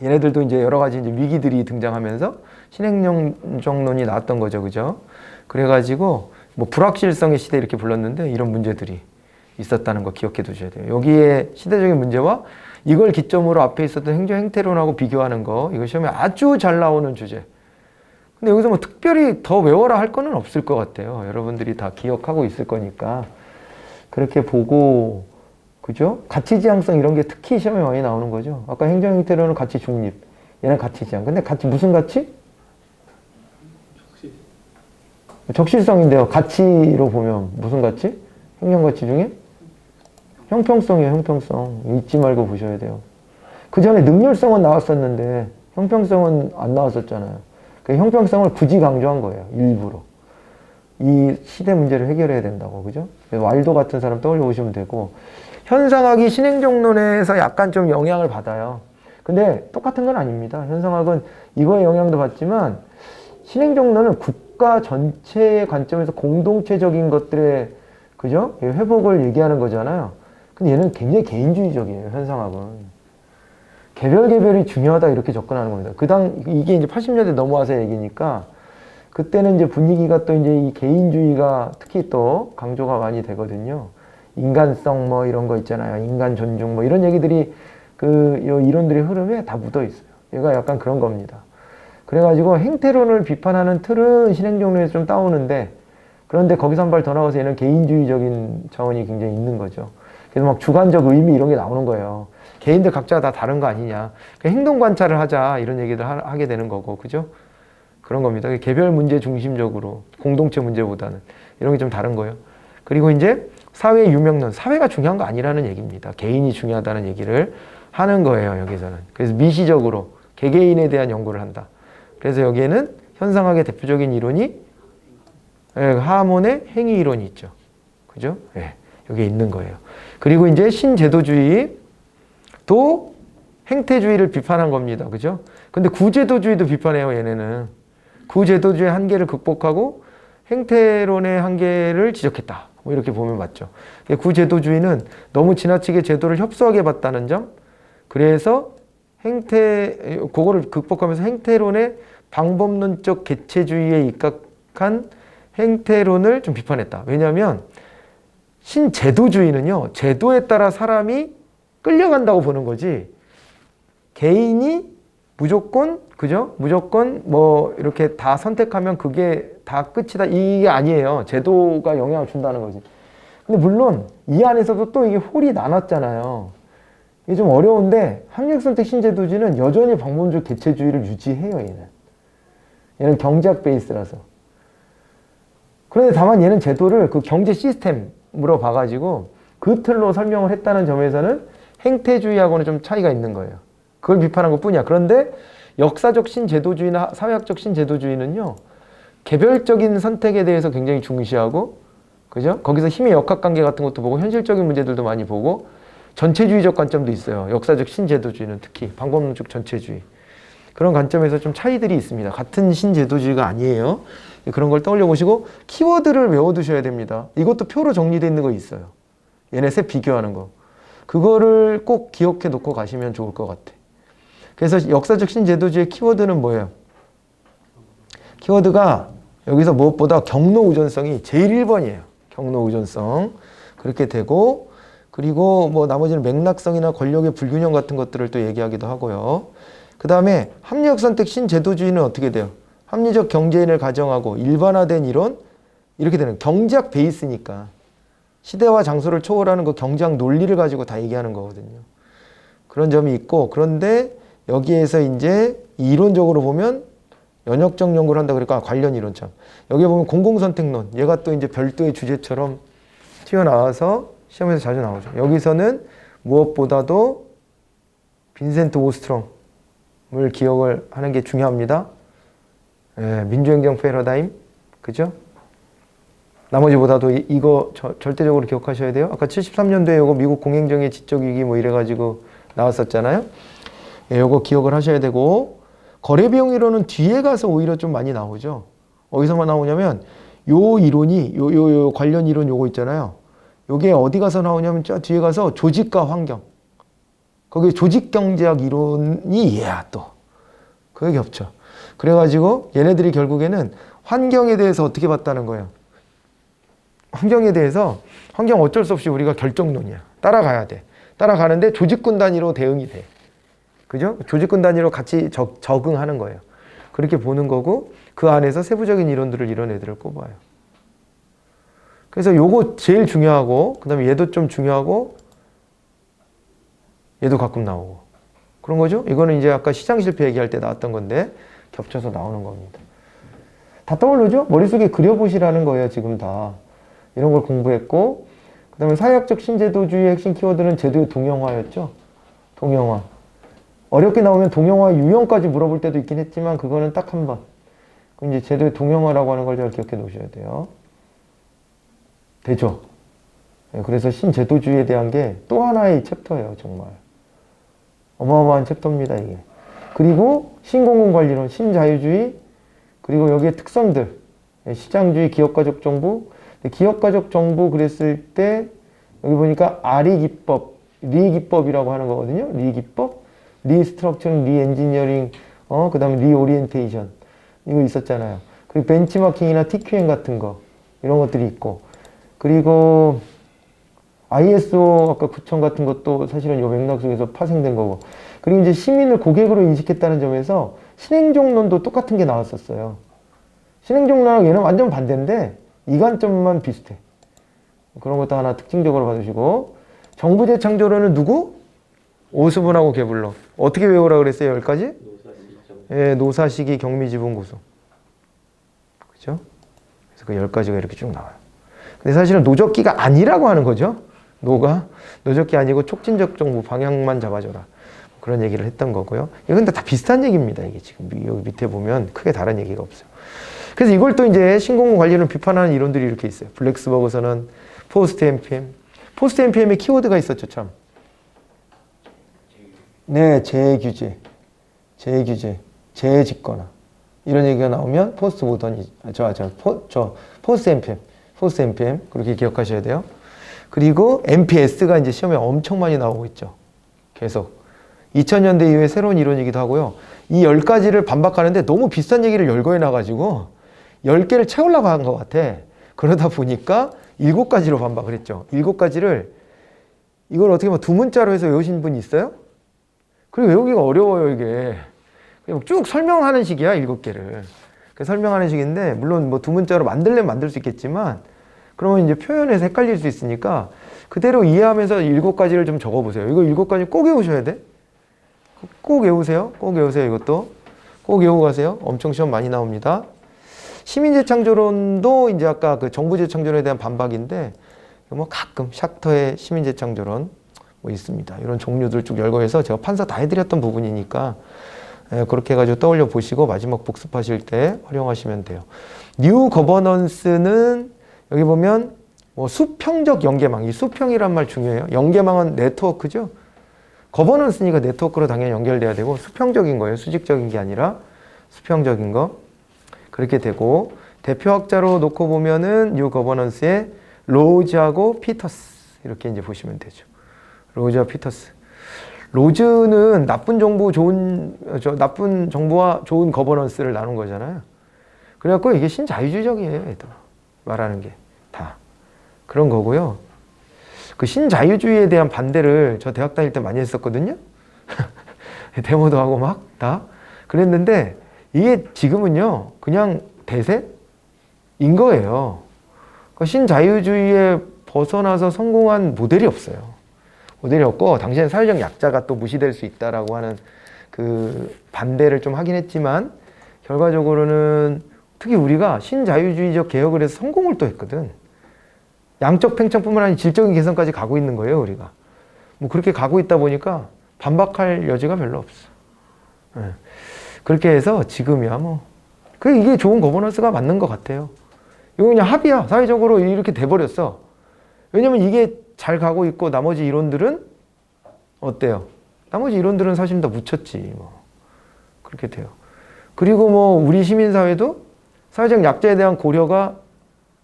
얘네들도 이제 여러 가지 이제 위기들이 등장하면서 신행정론이 나왔던 거죠, 그죠? 그래가지고 뭐 불확실성의 시대 이렇게 불렀는데 이런 문제들이 있었다는 거 기억해 두셔야 돼요. 여기에 시대적인 문제와 이걸 기점으로 앞에 있었던 행정 행태론하고 비교하는 거, 이거 시험에 아주 잘 나오는 주제. 근데 여기서 뭐 특별히 더 외워라 할 거는 없을 것 같아요. 여러분들이 다 기억하고 있을 거니까 그렇게 보고, 그죠? 가치지향성 이런 게 특히 시험에 많이 나오는 거죠. 아까 행정 행태론은 가치 중립, 얘는 가치지향. 근데 가치 무슨 가치? 적실성인데요. 가치로 보면 무슨 가치? 행정가치 중에? 형평성이에요. 형평성. 잊지 말고 보셔야 돼요. 그 전에 능률성은 나왔었는데 형평성은 안 나왔었잖아요. 그 형평성을 굳이 강조한 거예요. 일부러. 이 시대 문제를 해결해야 된다고. 그죠? 왈도 같은 사람 떠올려 보시면 되고, 현상학이 신행정론에서 약간 좀 영향을 받아요. 근데 똑같은 건 아닙니다. 현상학은 이거에 영향도 받지만, 신행정론은 국가 전체의 관점에서 공동체적인 것들의, 그죠? 회복을 얘기하는 거잖아요. 근데 얘는 굉장히 개인주의적이에요, 현상학은. 개별이 중요하다 이렇게 접근하는 겁니다. 이게 이제 80년대 넘어와서 얘기니까, 그때는 이제 분위기가 또 이제 이 개인주의가 특히 또 강조가 많이 되거든요. 인간성 뭐 이런 거 있잖아요. 인간 존중 뭐 이런 얘기들이 요 이론들의 흐름에 다 묻어 있어요. 얘가 약간 그런 겁니다. 그래가지고 행태론을 비판하는 틀은 신행정론에서 좀 따오는데, 그런데 거기서 한 발 더 나가서 얘는 개인주의적인 차원이 굉장히 있는 거죠. 그래서 막 주관적 의미 이런 게 나오는 거예요. 개인들 각자 다 다른 거 아니냐. 행동 관찰을 하자 이런 얘기를 하게 되는 거고, 그죠? 그런 겁니다. 개별 문제 중심적으로 공동체 문제보다는 이런 게 좀 다른 거예요. 그리고 이제 사회 유명론, 사회가 중요한 거 아니라는 얘기입니다. 개인이 중요하다는 얘기를 하는 거예요, 여기서는. 그래서 미시적으로 개개인에 대한 연구를 한다. 그래서 여기에는 현상학의 대표적인 이론이 하몬의 행위 이론이 있죠. 그죠? 예, 여기에 있는 거예요. 그리고 이제 신제도주의도 행태주의를 비판한 겁니다. 그죠? 근데 구제도주의도 비판해요, 얘네는. 구제도주의의 한계를 극복하고 행태론의 한계를 지적했다. 뭐 이렇게 보면 맞죠. 구제도주의는 너무 지나치게 제도를 협소하게 봤다는 점, 그래서 그거를 극복하면서 행태론의 방법론적 개체주의에 입각한 행태론을 좀 비판했다. 왜냐하면 신제도주의는요, 제도에 따라 사람이 끌려간다고 보는 거지, 개인이 무조건, 그죠? 무조건 뭐 이렇게 다 선택하면 그게 다 끝이다, 이게 아니에요. 제도가 영향을 준다는 거지. 근데 물론 이 안에서도 또 이게 홀이 나눴잖아요. 이게 좀 어려운데, 학력선택 신제도주의는 여전히 방법론적 개체주의를 유지해요, 얘는 경제학 베이스라서. 그런데 다만 얘는 제도를 그 경제 시스템으로 봐가지고 그 틀로 설명을 했다는 점에서는 행태주의하고는 좀 차이가 있는 거예요. 그걸 비판한 것 뿐이야. 그런데 역사적 신제도주의나 사회학적 신제도주의는요, 개별적인 선택에 대해서 굉장히 중시하고, 그죠? 거기서 힘의 역학관계 같은 것도 보고, 현실적인 문제들도 많이 보고, 전체주의적 관점도 있어요. 역사적 신제도주의는 특히 방법론적 전체주의. 그런 관점에서 좀 차이들이 있습니다. 같은 신제도주의가 아니에요. 그런 걸 떠올려 보시고 키워드를 외워두셔야 됩니다. 이것도 표로 정리되어 있는 거 있어요. 얘네 셋 비교하는 거. 그거를 꼭 기억해 놓고 가시면 좋을 것 같아. 그래서 역사적 신제도주의의 키워드는 뭐예요? 키워드가 여기서 무엇보다 경로 의존성이 제일 1번이에요. 경로 의존성. 그렇게 되고, 그리고 뭐 나머지는 맥락성이나 권력의 불균형 같은 것들을 또 얘기하기도 하고요. 그 다음에 합리적 선택 신제도주의는 어떻게 돼요? 합리적 경제인을 가정하고 일반화된 이론, 이렇게 되는 경제학 베이스니까 시대와 장소를 초월하는 그 경제학 논리를 가지고 다 얘기하는 거거든요. 그런 점이 있고, 그런데 여기에서 이제 이론적으로 보면 연역적 연구를 한다 그러니까 관련 이론처럼, 여기 보면 공공선택론, 얘가 또 이제 별도의 주제처럼 튀어나와서 시험에서 자주 나오죠. 여기서는 무엇보다도 빈센트 오스트롬을 기억을 하는 게 중요합니다. 예, 민주행정 패러다임, 그죠? 나머지보다도 이거 절대적으로 기억하셔야 돼요. 아까 73년도에 이거 미국 공행정의 지적 위기 뭐 이래가지고 나왔었잖아요. 예, 이거 기억을 하셔야 되고, 거래비용 이론은 뒤에 가서 오히려 좀 많이 나오죠. 어디서만 나오냐면 요 이론이 요 관련 이론 요거 있잖아요. 요게 어디 가서 나오냐면 저 뒤에 가서 조직과 환경. 거기 조직경제학 이론이 얘야 또. 그게 겹쳐. 그래가지고 얘네들이 결국에는 환경에 대해서 어떻게 봤다는 거예요. 환경에 대해서, 환경 어쩔 수 없이 우리가 결정론이야. 따라가야 돼. 따라가는데 조직군 단위로 대응이 돼. 그죠? 조직군 단위로 같이 적응하는 거예요. 그렇게 보는 거고, 그 안에서 세부적인 이론들을 이런 애들을 꼽아요. 그래서 요거 제일 중요하고, 그 다음에 얘도 좀 중요하고, 얘도 가끔 나오고. 그런 거죠? 이거는 이제 아까 시장 실패 얘기할 때 나왔던 건데, 겹쳐서 나오는 겁니다. 다 떠오르죠? 머릿속에 그려보시라는 거예요, 지금 다. 이런 걸 공부했고, 그 다음에 사회학적 신제도주의의 핵심 키워드는 제도의 동형화였죠? 동형화. 어렵게 나오면 동형화 유형까지 물어볼 때도 있긴 했지만, 그거는 딱 한 번. 그럼 이제 제도의 동형화라고 하는 걸 잘 기억해 놓으셔야 돼요. 되죠? 그래서 신제도주의에 대한 게 또 하나의 챕터예요, 정말. 어마어마한 챕터입니다, 이게. 그리고 신공공관리론, 신자유주의, 그리고 여기에 특성들, 시장주의, 기업가족 정부. 기업가족 정부 그랬을 때 여기 보니까 아리기법, 리기법이라고 하는 거거든요. 리기법, 리스트럭처링, 리엔지니어링, 그 다음에 리오리엔테이션, 이거 있었잖아요. 그리고 벤치마킹이나 TQM 같은 거 이런 것들이 있고, 그리고 ISO 아까 9000 같은 것도 사실은 이 맥락 속에서 파생된 거고, 그리고 이제 시민을 고객으로 인식했다는 점에서 신행정론도 똑같은 게 나왔었어요. 신행정론하고 얘는 완전 반대인데 이관점만 비슷해. 그런 것도 하나 특징적으로 봐주시고, 정부 재창조론은 누구? 오수분하고 게블러. 어떻게 외우라 그랬어요? 10가지? 예, 노사, 시기, 경미, 지분, 고수. 그죠? 그래서 그 10가지가 이렇게 쭉 나와요. 근데 사실은 노적기가 아니라고 하는 거죠. 노적기 아니고 촉진적 정부 방향만 잡아줘라. 그런 얘기를 했던 거고요. 이건 근데 다 비슷한 얘기입니다. 이게 지금 여기 밑에 보면 크게 다른 얘기가 없어요. 그래서 이걸 또 이제 신공무 관리를 비판하는 이론들이 이렇게 있어요. 블랙스버그서는 포스트 NPM. 포스트 NPM에 키워드가 있었죠, 참. 네, 재규제, 재짓거나 이런 얘기가 나오면 포스트 모더니, 포스트 NPM 그렇게 기억하셔야 돼요. 그리고 NPS가 이제 시험에 엄청 많이 나오고 있죠. 계속 2000년대 이후에 새로운 이론이기도 하고요. 이 10가지를 반박하는데 너무 비슷한 얘기를 열거해 놔가지고 10개를 채우려고 한 것 같아. 그러다 보니까 7가지로 반박을 했죠. 7가지를 이걸 어떻게 두 문자로 해서 외우신 분이 있어요? 그리고 외우기가 어려워요, 이게. 그냥 쭉 설명하는 식이야, 7개를. 설명하는 식인데, 물론 두 문자로 만들려면 만들 수 있겠지만, 그러면 이제 표현에서 헷갈릴 수 있으니까, 그대로 이해하면서 7가지를 좀 적어보세요. 이거 7가지 꼭 외우셔야 돼. 꼭 외우세요. 꼭 외우세요, 이것도. 꼭 외우고 가세요. 엄청 시험 많이 나옵니다. 시민재창조론도 이제 아까 그 정부재창조론에 대한 반박인데, 가끔 샥터의 시민재창조론 있습니다. 이런 종류들 쭉 열거해서 제가 판사 다 해드렸던 부분이니까 그렇게 해가지고 떠올려 보시고 마지막 복습하실 때 활용하시면 돼요. 뉴 거버넌스는 여기 보면 수평적 연계망, 이 수평이란 말 중요해요. 연계망은 네트워크죠. 거버넌스니까 네트워크로 당연히 연결돼야 되고 수평적인 거예요. 수직적인 게 아니라 수평적인 거. 그렇게 되고 대표학자로 놓고 보면은 뉴 거버넌스의 로즈하고 피터스 이렇게 이제 보시면 되죠. 로즈와 피터스. 로즈는 나쁜 정보와 좋은 거버넌스를 나눈 거잖아요. 그래갖고 이게 신자유주의적이에요, 얘들아. 말하는 게 다 그런 거고요. 그 신자유주의에 대한 반대를 저 대학 다닐 때 많이 했었거든요. 데모도 하고 막 다 그랬는데 이게 지금은요 그냥 대세인 거예요. 그러니까 신자유주의에 벗어나서 성공한 모델이 없어요. 모델이 없고 당시엔 사회적 약자가 또 무시될 수 있다라고 하는 그 반대를 좀 하긴 했지만 결과적으로는 특히 우리가 신자유주의적 개혁을 해서 성공을 또 했거든. 양적 팽창뿐만 아니라 질적인 개선까지 가고 있는 거예요, 우리가. 그렇게 가고 있다 보니까 반박할 여지가 별로 없어. 네. 그렇게 해서 지금이야 이게 좋은 거버넌스가 맞는 것 같아요. 이거 그냥 합의야. 사회적으로 이렇게 돼버렸어. 왜냐면 이게 잘 가고 있고 나머지 이론들은 어때요? 나머지 이론들은 사실 다 묻혔지. 그렇게 돼요. 그리고 우리 시민사회도 사회적 약자에 대한 고려가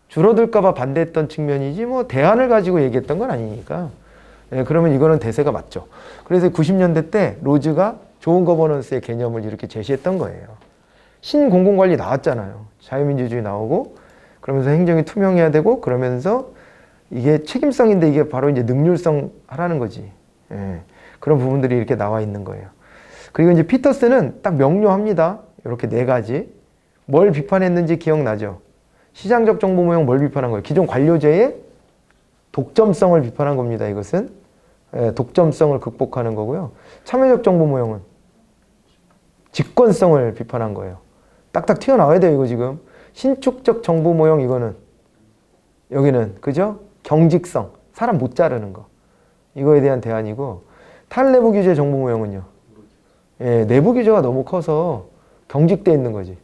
줄어들까봐 반대했던 측면이지 대안을 가지고 얘기했던 건 아니니까. 예, 그러면 이거는 대세가 맞죠. 그래서 90년대 때 로즈가 좋은 거버넌스의 개념을 이렇게 제시했던 거예요. 신공공관리 나왔잖아요. 자유민주주의 나오고 그러면서 행정이 투명해야 되고 그러면서 이게 책임성인데 이게 바로 이제 능률성 하라는 거지. 예, 그런 부분들이 이렇게 나와 있는 거예요. 그리고 이제 피터스는 딱 명료합니다. 이렇게 4가지. 뭘 비판했는지 기억나죠? 시장적 정보 모형 뭘 비판한 거예요? 기존 관료제의 독점성을 비판한 겁니다. 이것은 독점성을 극복하는 거고요. 참여적 정보 모형은 직권성을 비판한 거예요. 딱딱 튀어나와야 돼요. 이거 지금 신축적 정보 모형 이거는 여기는 그죠? 경직성, 사람 못 자르는 거 이거에 대한 대안이고 탈내부 규제 정보 모형은요. 예, 내부 규제가 너무 커서 경직돼 있는 거지.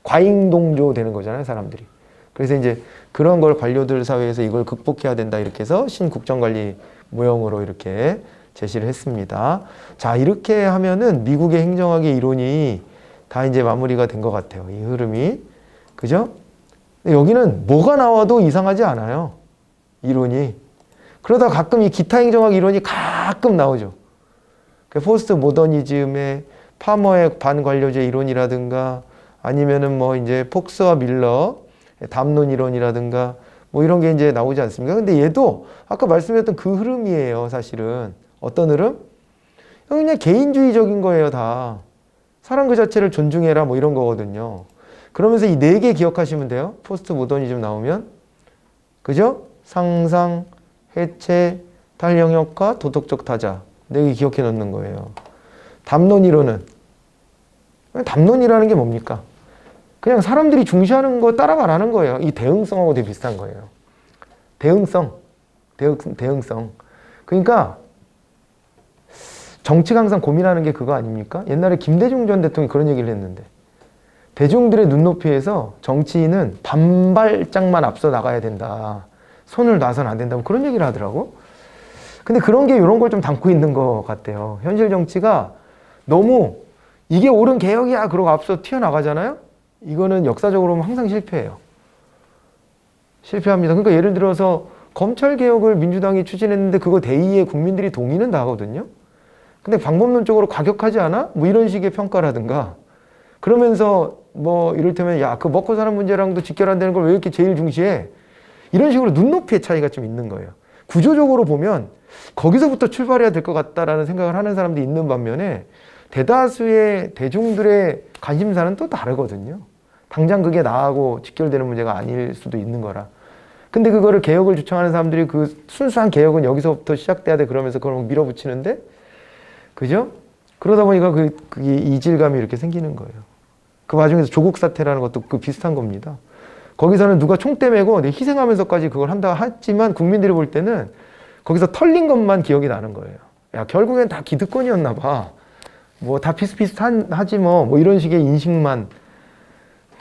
과잉동조 되는 거잖아요, 사람들이. 그래서 이제 그런 걸 관료들 사회에서 이걸 극복해야 된다 이렇게 해서 신국정관리 모형으로 이렇게 제시를 했습니다. 자, 이렇게 하면은 미국의 행정학의 이론이 다 이제 마무리가 된 것 같아요. 이 흐름이. 그죠? 근데 여기는 뭐가 나와도 이상하지 않아요. 이론이. 그러다 가끔 이 기타 행정학 이론이 가끔 나오죠. 포스트 모더니즘의 파머의 반관료제 이론이라든가 아니면은 뭐 이제 폭스와 밀러, 담론 이론이라든가 뭐 이런 게 이제 나오지 않습니까? 근데 얘도 아까 말씀드렸던 그 흐름이에요, 사실은. 어떤 흐름? 그냥 개인주의적인 거예요, 다. 사람 그 자체를 존중해라, 뭐 이런 거거든요. 그러면서 이 네 개 기억하시면 돼요. 포스트 모더니즘 나오면. 그죠? 상상, 해체, 탈영역과 도덕적 타자. 네 개 기억해 놓는 거예요. 담론 이론은? 담론이라는 게 뭡니까? 그냥 사람들이 중시하는 거 따라가라는 거예요. 이 대응성하고 되게 비슷한 거예요. 대응성. 그러니까 정치가 항상 고민하는 게 그거 아닙니까? 옛날에 김대중 전 대통령이 그런 얘기를 했는데 대중들의 눈높이에서 정치인은 반발짝만 앞서 나가야 된다. 손을 놔서는 안 된다고 그런 얘기를 하더라고. 근데 그런 게 이런 걸 좀 담고 있는 것 같아요. 현실 정치가 너무 이게 옳은 개혁이야 그러고 앞서 튀어나가잖아요. 이거는 역사적으로 보면 항상 실패해요. 실패합니다. 그러니까 예를 들어서 검찰개혁을 민주당이 추진했는데 그거 대의에 국민들이 동의는 다 하거든요. 근데 방법론적으로 과격하지 않아? 뭐 이런 식의 평가라든가 그러면서 뭐 이를테면 야, 그 먹고 사는 문제랑도 직결한다는 걸 왜 이렇게 제일 중시해? 이런 식으로 눈높이의 차이가 좀 있는 거예요. 구조적으로 보면 거기서부터 출발해야 될 것 같다라는 생각을 하는 사람들이 있는 반면에 대다수의 대중들의 관심사는 또 다르거든요. 당장 그게 나하고 직결되는 문제가 아닐 수도 있는 거라. 근데 그거를 개혁을 주창하는 사람들이 그 순수한 개혁은 여기서부터 시작돼야 돼 그러면서 그걸 밀어붙이는데 그죠? 그러다 보니까 그게 이질감이 이렇게 생기는 거예요. 그 와중에서 조국 사태라는 것도 그 비슷한 겁니다. 거기서는 누가 총대 메고 희생하면서까지 그걸 한다 했지만 국민들이 볼 때는 거기서 털린 것만 기억이 나는 거예요. 야, 결국엔 다 기득권이었나 봐. 뭐 다 비슷비슷하지 뭐 이런 식의 인식만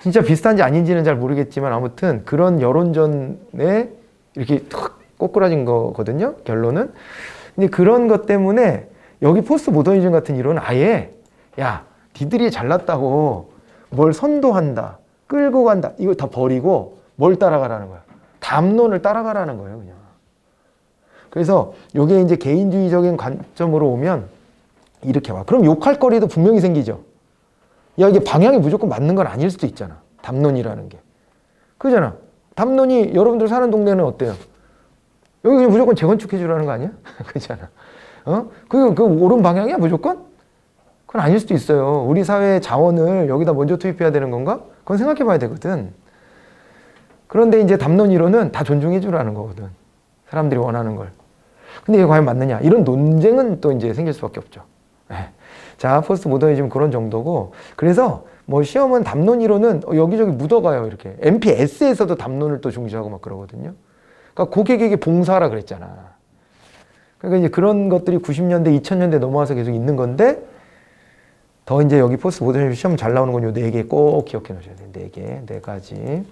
진짜 비슷한지 아닌지는 잘 모르겠지만 아무튼 그런 여론전에 이렇게 탁 꼬꾸라진 거거든요. 결론은. 근데 그런 것 때문에 여기 포스트 모더니즘 같은 이론은 아예 야, 니들이 잘났다고 뭘 선도한다, 끌고 간다 이거 다 버리고 뭘 따라가라는 거야. 담론을 따라가라는 거예요, 그냥. 그래서 이게 이제 개인주의적인 관점으로 오면 이렇게 와. 그럼 욕할 거리도 분명히 생기죠. 야, 이게 방향이 무조건 맞는 건 아닐 수도 있잖아. 담론이라는 게. 그잖아. 담론이 여러분들 사는 동네는 어때요? 여기 그냥 무조건 재건축해 주라는 거 아니야? 그잖아. 그 옳은 방향이야, 무조건? 그건 아닐 수도 있어요. 우리 사회의 자원을 여기다 먼저 투입해야 되는 건가? 그건 생각해 봐야 되거든. 그런데 이제 담론이론은 다 존중해 주라는 거거든. 사람들이 원하는 걸. 근데 이게 과연 맞느냐? 이런 논쟁은 또 이제 생길 수밖에 없죠. 자, 포스트 모더니즘 그런 정도고. 그래서 뭐 시험은 담론이론은 여기저기 묻어가요, 이렇게. MPS에서도 담론을 또 중시하고 막 그러거든요. 그러니까 고객에게 봉사하라 그랬잖아. 그러니까 이제 그런 것들이 90년대, 2000년대 넘어와서 계속 있는 건데, 더 이제 여기 포스트 모더니즘 시험 잘 나오는 건 요 네 개 꼭 기억해 놓으셔야 돼요. 네 가지.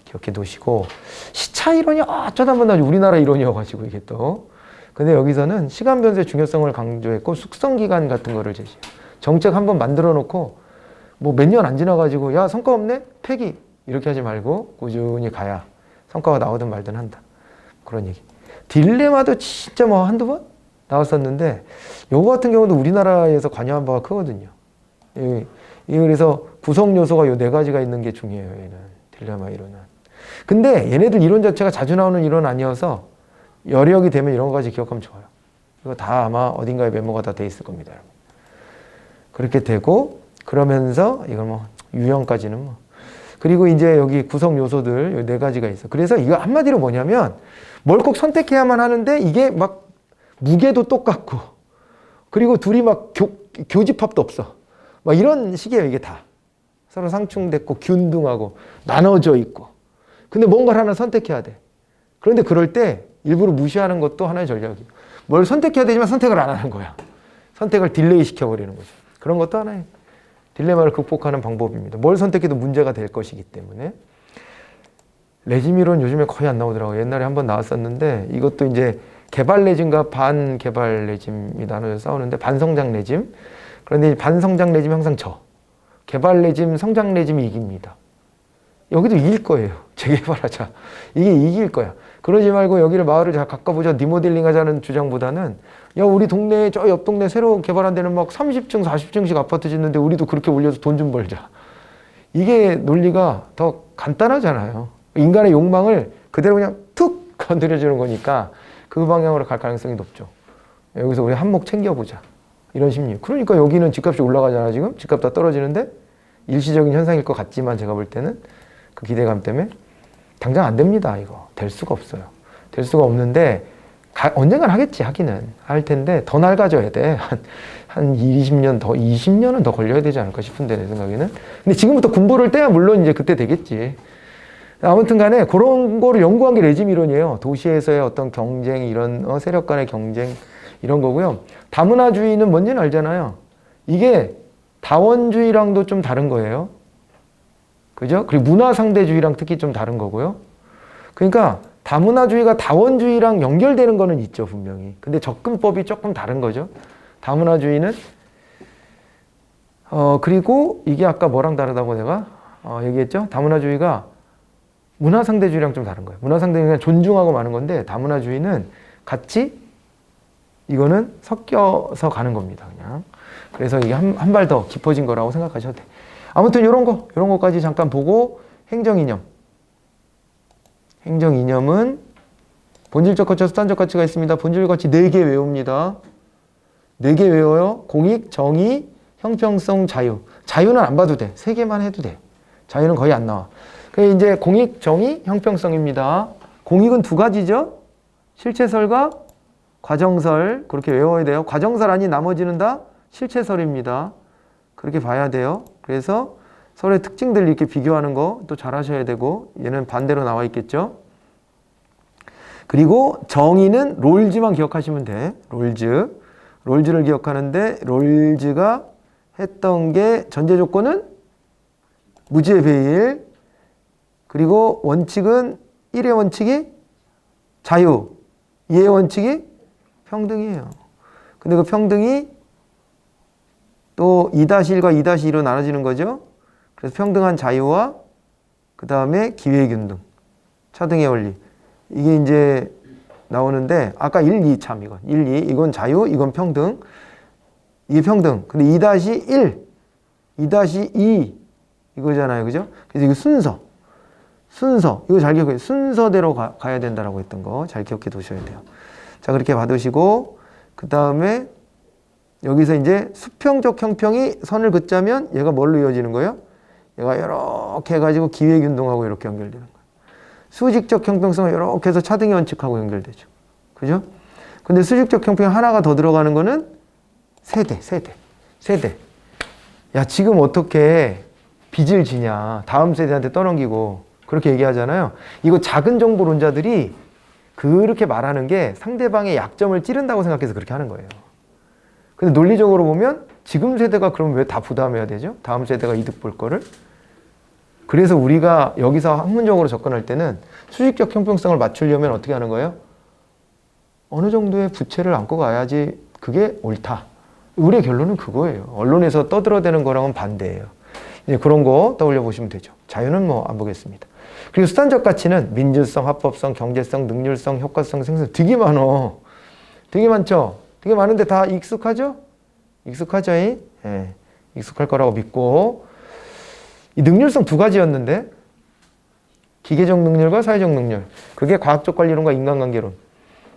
기억해 놓으시고. 시차 이론이 어쩌다 보면 우리나라 이론이어가지고 이게 또. 근데 여기서는 시간 변수의 중요성을 강조했고, 숙성 기간 같은 거를 제시해요. 정책 한번 만들어 놓고, 뭐 몇 년 안 지나가지고, 야, 성과 없네? 폐기. 이렇게 하지 말고, 꾸준히 가야 성과가 나오든 말든 한다. 그런 얘기. 딜레마도 진짜 뭐 한두 번 나왔었는데, 요거 같은 경우도 우리나라에서 관여한 바가 크거든요. 이게 그래서 구성 요소가 요 네 가지가 있는 게 중요해요, 얘는. 딜레마 이론은. 근데 얘네들 이론 자체가 자주 나오는 이론 아니어서 여력이 되면 이런 거까지 기억하면 좋아요. 이거 다 아마 어딘가에 메모가 다 돼 있을 겁니다, 여러분. 그렇게 되고, 그러면서 이걸 뭐 유형까지는 뭐. 그리고 이제 여기 구성 요소들 요 네 가지가 있어. 그래서 이거 한마디로 뭐냐면 뭘 꼭 선택해야만 하는데 이게 막 무게도 똑같고 그리고 둘이 막 교집합도 없어. 막 이런 식이에요, 이게 다. 서로 상충됐고 균등하고 나눠져 있고. 근데 뭔가를 하나 선택해야 돼. 그런데 그럴 때 일부러 무시하는 것도 하나의 전략이에요. 뭘 선택해야 되지만 선택을 안 하는 거야. 선택을 딜레이 시켜버리는 거죠. 그런 것도 하나의 딜레마를 극복하는 방법입니다. 뭘 선택해도 문제가 될 것이기 때문에. 레짐이론 요즘에 거의 안 나오더라고요. 옛날에 한번 나왔었는데 이것도 이제 개발 레짐과 반개발 레짐이 나눠져 싸우는데 반성장 레짐. 그런데 반성장 레짐이 항상 져. 개발 레짐, 성장 레짐이 이깁니다. 여기도 이길 거예요. 재개발하자. 이게 이길 거야. 그러지 말고 여기를 마을을 잘 가꿔보자, 리모델링 하자는 주장보다는 야, 우리 동네에 저 옆 동네 새로 개발한 데는 막 30층, 40층씩 아파트 짓는데 우리도 그렇게 올려서 돈 좀 벌자. 이게 논리가 더 간단하잖아요. 인간의 욕망을 그대로 그냥 툭 건드려주는 거니까 그 방향으로 갈 가능성이 높죠. 여기서 우리 한몫 챙겨보자. 이런 심리. 그러니까 여기는 집값이 올라가잖아, 지금. 집값 다 떨어지는데 일시적인 현상일 것 같지만 제가 볼 때는 그 기대감 때문에 당장 안 됩니다, 이거. 될 수가 없어요. 될 수가 없는데 언젠간 하겠지, 하기는. 할 텐데 더 낡아져야 돼. 한 20년 더, 20년은 더 걸려야 되지 않을까 싶은데, 내 생각에는. 근데 지금부터 군부를 떼야 물론 이제 그때 되겠지. 아무튼 간에 그런 거를 연구한 게 레짐 이론이에요. 도시에서의 어떤 경쟁, 이런 세력 간의 경쟁, 이런 거고요. 다문화주의는 뭔지는 알잖아요. 이게 다원주의랑도 좀 다른 거예요. 그죠? 그리고 문화상대주의랑 특히 좀 다른 거고요. 그러니까 다문화주의가 다원주의랑 연결되는 거는 있죠, 분명히. 근데 접근법이 조금 다른 거죠. 다문화주의는 그리고 이게 아까 뭐랑 다르다고 내가 얘기했죠? 다문화주의가 문화상대주의랑 좀 다른 거예요. 문화상대주의는 존중하고 마는 건데 다문화주의는 같이 이거는 섞여서 가는 겁니다, 그냥. 그래서 이게 한 발 더 깊어진 거라고 생각하셔도 돼. 아무튼 이런 거까지 잠깐 보고 행정이념. 행정이념은 본질적 가치와 수단적 가치가 있습니다. 본질적 가치 4개 외웁니다. 4개 외워요. 공익, 정의, 형평성, 자유. 자유는 안 봐도 돼. 3개만 해도 돼. 자유는 거의 안 나와. 그게 이제 공익, 정의, 형평성입니다. 공익은 2가지죠. 실체설과 과정설. 그렇게 외워야 돼요. 과정설 아닌 나머지는 다 실체설입니다. 그렇게 봐야 돼요. 그래서 설의 특징들 이렇게 비교하는 거 또 잘 하셔야 되고, 얘는 반대로 나와 있겠죠. 그리고 정의는 롤즈만 기억하시면 돼. 롤즈를 기억하는데, 롤즈가 했던 게 전제 조건은 무지의 배일, 그리고 원칙은 1의 원칙이 자유, 2의 원칙이 평등이에요. 근데 그 평등이 또 2-1과 2-2로 나눠지는 거죠. 그래서 평등한 자유와 그 다음에 기회균등, 차등의 원리. 이게 이제 나오는데, 아까 1, 2 참, 이건. 1, 2, 이건 자유, 이건 평등. 이게 평등. 근데 2-1, 2-2 이거잖아요. 그죠? 그래서 이거 순서. 이거 잘 기억해요. 순서대로 가야 된다라고 했던 거 잘 기억해 두셔야 돼요. 자, 그렇게 받으시고, 그 다음에 여기서 이제 수평적 형평이 선을 긋자면 얘가 뭘로 이어지는 거예요? 얘가 이렇게 해가지고 기회균등하고 이렇게 연결되는 거예요. 수직적 형평성은 이렇게 해서 차등의 원칙하고 연결되죠. 그죠? 근데 수직적 형평 하나가 더 들어가는 거는 세대. 야, 지금 어떻게 빚을 지냐. 다음 세대한테 떠넘기고. 그렇게 얘기하잖아요. 이거 작은 정보론자들이 그렇게 말하는 게 상대방의 약점을 찌른다고 생각해서 그렇게 하는 거예요. 근데 논리적으로 보면 지금 세대가 그럼 왜 다 부담해야 되죠? 다음 세대가 이득 볼 거를? 그래서 우리가 여기서 학문적으로 접근할 때는 수직적 형평성을 맞추려면 어떻게 하는 거예요? 어느 정도의 부채를 안고 가야지 그게 옳다. 우리의 결론은 그거예요. 언론에서 떠들어대는 거랑은 반대예요. 이제 그런 거 떠올려 보시면 되죠. 자유는 뭐 안 보겠습니다. 그리고 수단적 가치는 민주성, 합법성, 경제성, 능률성, 효과성, 생산 되게 많어. 되게 많죠? 되게 많은데 다 익숙하죠? 익숙하죠? 예, 익숙할 거라고 믿고, 이 능률성 2가지였는데 기계적 능률과 사회적 능률, 그게 과학적 관리론과 인간관계론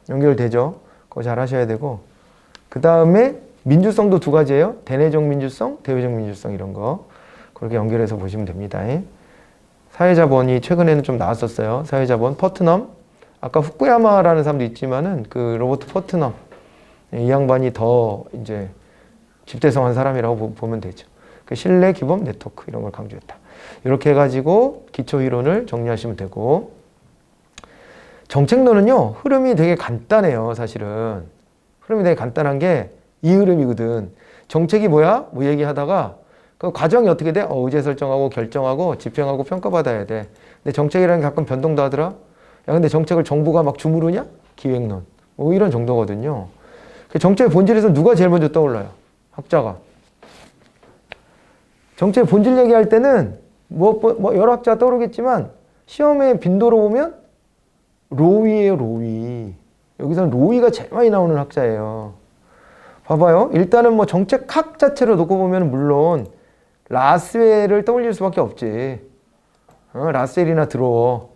연결되죠. 그거 잘 하셔야 되고, 그 다음에 민주성도 2가지예요. 대내적 민주성, 대외적 민주성, 이런 거 그렇게 연결해서 보시면 됩니다. 사회자본이 최근에는 좀 나왔었어요. 사회자본 퍼트넘, 아까 후쿠야마라는 사람도 있지만은 그 로버트 퍼트넘, 이 양반이 더 이제 집대성한 사람이라고 보면 되죠. 그 신뢰, 기본, 네트워크 이런 걸 강조했다. 이렇게 해가지고 기초 이론을 정리하시면 되고, 정책론은요 흐름이 되게 간단해요. 사실은 흐름이 되게 간단한 게 이 흐름이거든. 정책이 뭐야? 뭐 얘기하다가 그 과정이 어떻게 돼? 의제 설정하고 결정하고 집행하고 평가받아야 돼. 근데 정책이라는 게 가끔 변동도 하더라. 야, 근데 정책을 정부가 막 주무르냐? 기획론. 뭐 이런 정도거든요. 정책의 본질에서 누가 제일 먼저 떠올라요? 학자가. 정책의 본질 얘기할 때는 뭐 여러 학자가 떠오르겠지만 시험의 빈도로 보면 로위예요, 로위. 여기서는 로위가 제일 많이 나오는 학자예요. 봐봐요. 일단은 뭐 정책학 자체로 놓고 보면 물론 라스웰을 떠올릴 수밖에 없지. 라스웰이나 들어.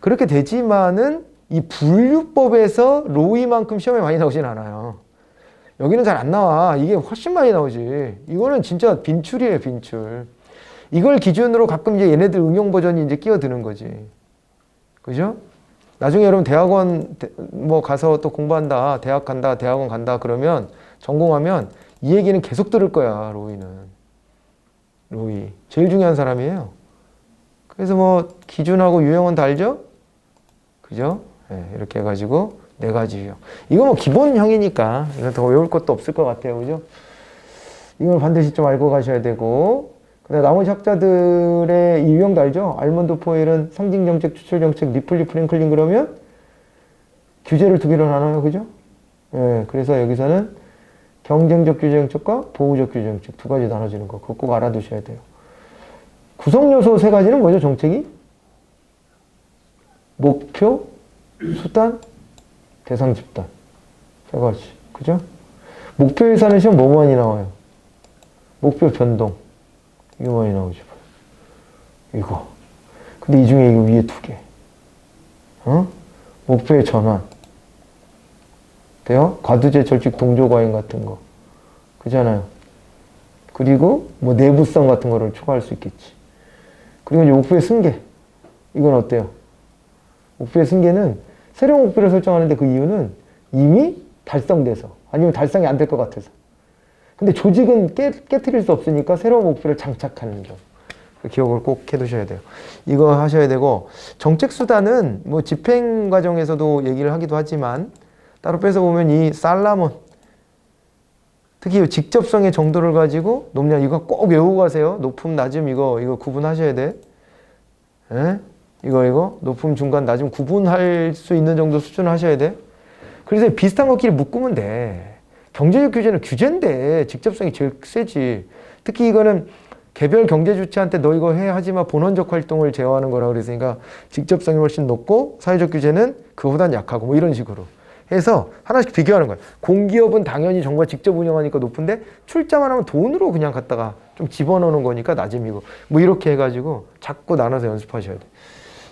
그렇게 되지만은 이 분류법에서 로이만큼 시험에 많이 나오진 않아요. 여기는 잘 안 나와. 이게 훨씬 많이 나오지. 이거는 진짜 빈출이에요, 빈출. 이걸 기준으로 가끔 이제 얘네들 응용 버전이 이제 끼어드는 거지. 그죠? 나중에 여러분 대학원 뭐 가서 또 공부한다, 대학 간다, 대학원 간다 그러면 전공하면 이 얘기는 계속 들을 거야, 로이는. 로이. 제일 중요한 사람이에요. 그래서 뭐 기준하고 유형은 다 알죠? 그죠? 네, 이렇게 해가지고 네 가지 유형. 이거 뭐 기본형이니까 이건 더 외울 것도 없을 것 같아요. 그죠? 이걸 반드시 좀 알고 가셔야 되고, 그다음에 나머지 학자들의 이 유형도 알죠? 알몬드 포일은 상징 정책, 추출 정책, 리플리, 프랭클린 그러면 규제를 두 개로 나눠요. 그죠? 예, 그래서 여기서는 경쟁적 규제 정책과 보호적 규제 정책 두 가지 나눠지는 거. 그거 꼭 알아두셔야 돼요. 구성 요소 세 가지는 뭐죠? 정책이? 목표, 수단, 대상 집단. 세 가지. 그죠? 목표 예산은 시험 뭐 많이 나와요? 목표 변동. 이거 많이 나오죠. 이거. 근데 이 중에 이거 위에 두 개. 목표의 전환. 돼요? 과두제, 절직, 동조 과잉 같은 거. 그잖아요. 그리고 뭐 내부성 같은 거를 추가할 수 있겠지. 그리고 이제 목표의 승계. 이건 어때요? 목표의 승계는 새로운 목표를 설정하는데 그 이유는 이미 달성돼서 아니면 달성이 안 될 것 같아서. 근데 조직은 깨트릴 수 없으니까 새로운 목표를 장착하는 점. 그 기억을 꼭 해두셔야 돼요. 이거 하셔야 되고, 정책수단은 뭐 집행 과정에서도 얘기를 하기도 하지만 따로 뺏어보면 이 살라몬, 특히 직접성의 정도를 가지고 높냐, 이거 꼭 외우고 가세요. 높음, 낮음 이거 구분하셔야 돼. 에? 이거 높음, 중간, 낮음 구분할 수 있는 정도 수준을 하셔야 돼. 그래서 비슷한 것끼리 묶으면 돼. 경제적 규제는 규제인데 직접성이 제일 세지. 특히 이거는 개별 경제주체한테 너 이거 해 하지만 본원적 활동을 제어하는 거라 그랬으니까 직접성이 훨씬 높고, 사회적 규제는 그거보단 약하고 뭐 이런 식으로 해서 하나씩 비교하는 거예요. 공기업은 당연히 정부가 직접 운영하니까 높은데 출자만 하면 돈으로 그냥 갖다가 좀 집어넣는 거니까 낮음이고, 뭐 이렇게 해가지고 자꾸 나눠서 연습하셔야 돼.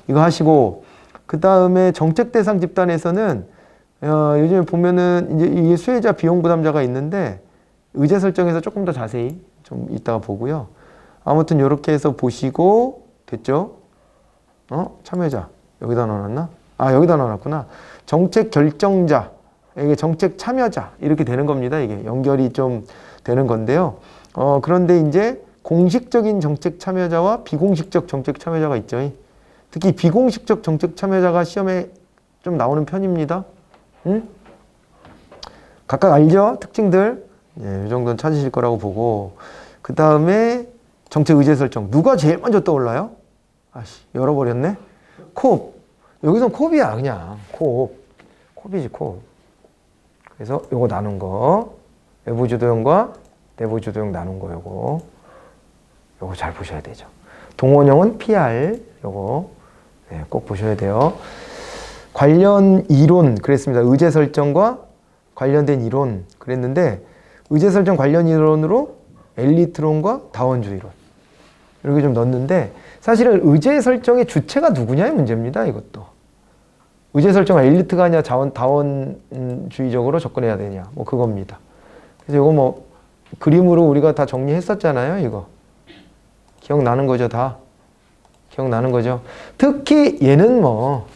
이거 하시고, 그 다음에 정책 대상 집단에서는 요즘에 보면은 이제 이게 수혜자 비용 부담자가 있는데 의제 설정에서 조금 더 자세히 좀 이따가 보고요. 아무튼 이렇게 해서 보시고 됐죠? 참여자 여기다 넣어놨나? 아, 여기다 넣어놨구나. 정책 결정자, 이게 정책 참여자 이렇게 되는 겁니다. 이게 연결이 좀 되는 건데요. 그런데 이제 공식적인 정책 참여자와 비공식적 정책 참여자가 있죠. 특히 비공식적 정책 참여자가 시험에 좀 나오는 편입니다. 응? 각각 알죠? 특징들. 이 정도는 찾으실 거라고 보고, 그 다음에 정책 의제 설정. 누가 제일 먼저 떠올라요? 아씨, 열어버렸네. 코옵. 여기선 코옵이야, 그냥. 코옵. 코옵이지, 코옵. 그래서 요거 나눈 거. 외부 주도형과 내부 주도형 나눈 거, 요거 잘 보셔야 되죠. 동원형은 PR. 요거. 네, 꼭 보셔야 돼요. 관련 이론 그랬습니다. 의제 설정과 관련된 이론 그랬는데, 의제 설정 관련 이론으로 엘리트론과 다원주의 이론 이렇게 좀 넣었는데, 사실은 의제 설정의 주체가 누구냐의 문제입니다. 이것도 의제 설정은 엘리트가 아니라 다원주의적으로 접근해야 되냐, 뭐 그겁니다. 그래서 이거 뭐 그림으로 우리가 다 정리했었잖아요. 이거 기억나는 거죠? 다 기억나는 거죠? 특히 얘는 뭐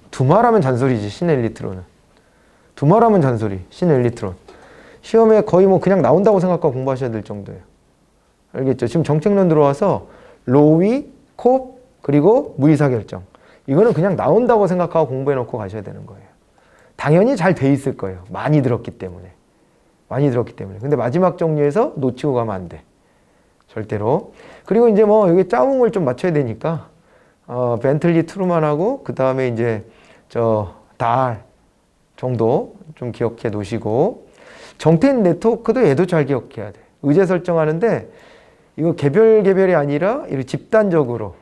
두말하면 잔소리지. 신엘리트론은 두말하면 잔소리. 신엘리트론 시험에 거의 뭐 그냥 나온다고 생각하고 공부하셔야 될 정도예요. 알겠죠? 지금 정책론 들어와서 로위, 콥, 그리고 무의사결정, 이거는 그냥 나온다고 생각하고 공부해 놓고 가셔야 되는 거예요. 당연히 잘 돼 있을 거예요. 많이 들었기 때문에. 근데 마지막 정리에서 놓치고 가면 안 돼. 절대로. 그리고 이제 뭐 여기 짜웅을 좀 맞춰야 되니까 벤틀리, 트루만하고 그 다음에 이제 달 정도 좀 기억해 놓으시고, 정태인 네트워크도 얘도 잘 기억해야 돼. 의제 설정하는데 이거 개별이 아니라 이렇게 집단적으로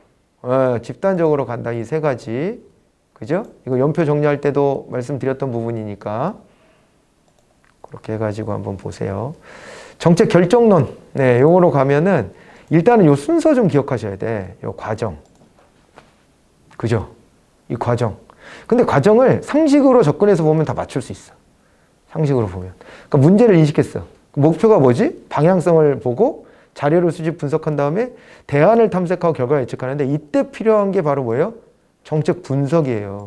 간다. 이 세 가지. 그죠? 이거 연표 정리할 때도 말씀드렸던 부분이니까 그렇게 해가지고 한번 보세요. 정책 결정론. 네, 요거로 가면은 일단은 요 순서 좀 기억하셔야 돼. 요 과정. 그죠? 이 과정. 근데 과정을 상식으로 접근해서 보면 다 맞출 수 있어. 상식으로 보면. 그러니까 문제를 인식했어. 목표가 뭐지? 방향성을 보고 자료를 수집 분석한 다음에 대안을 탐색하고 결과를 예측하는데 이때 필요한 게 바로 뭐예요? 정책 분석이에요.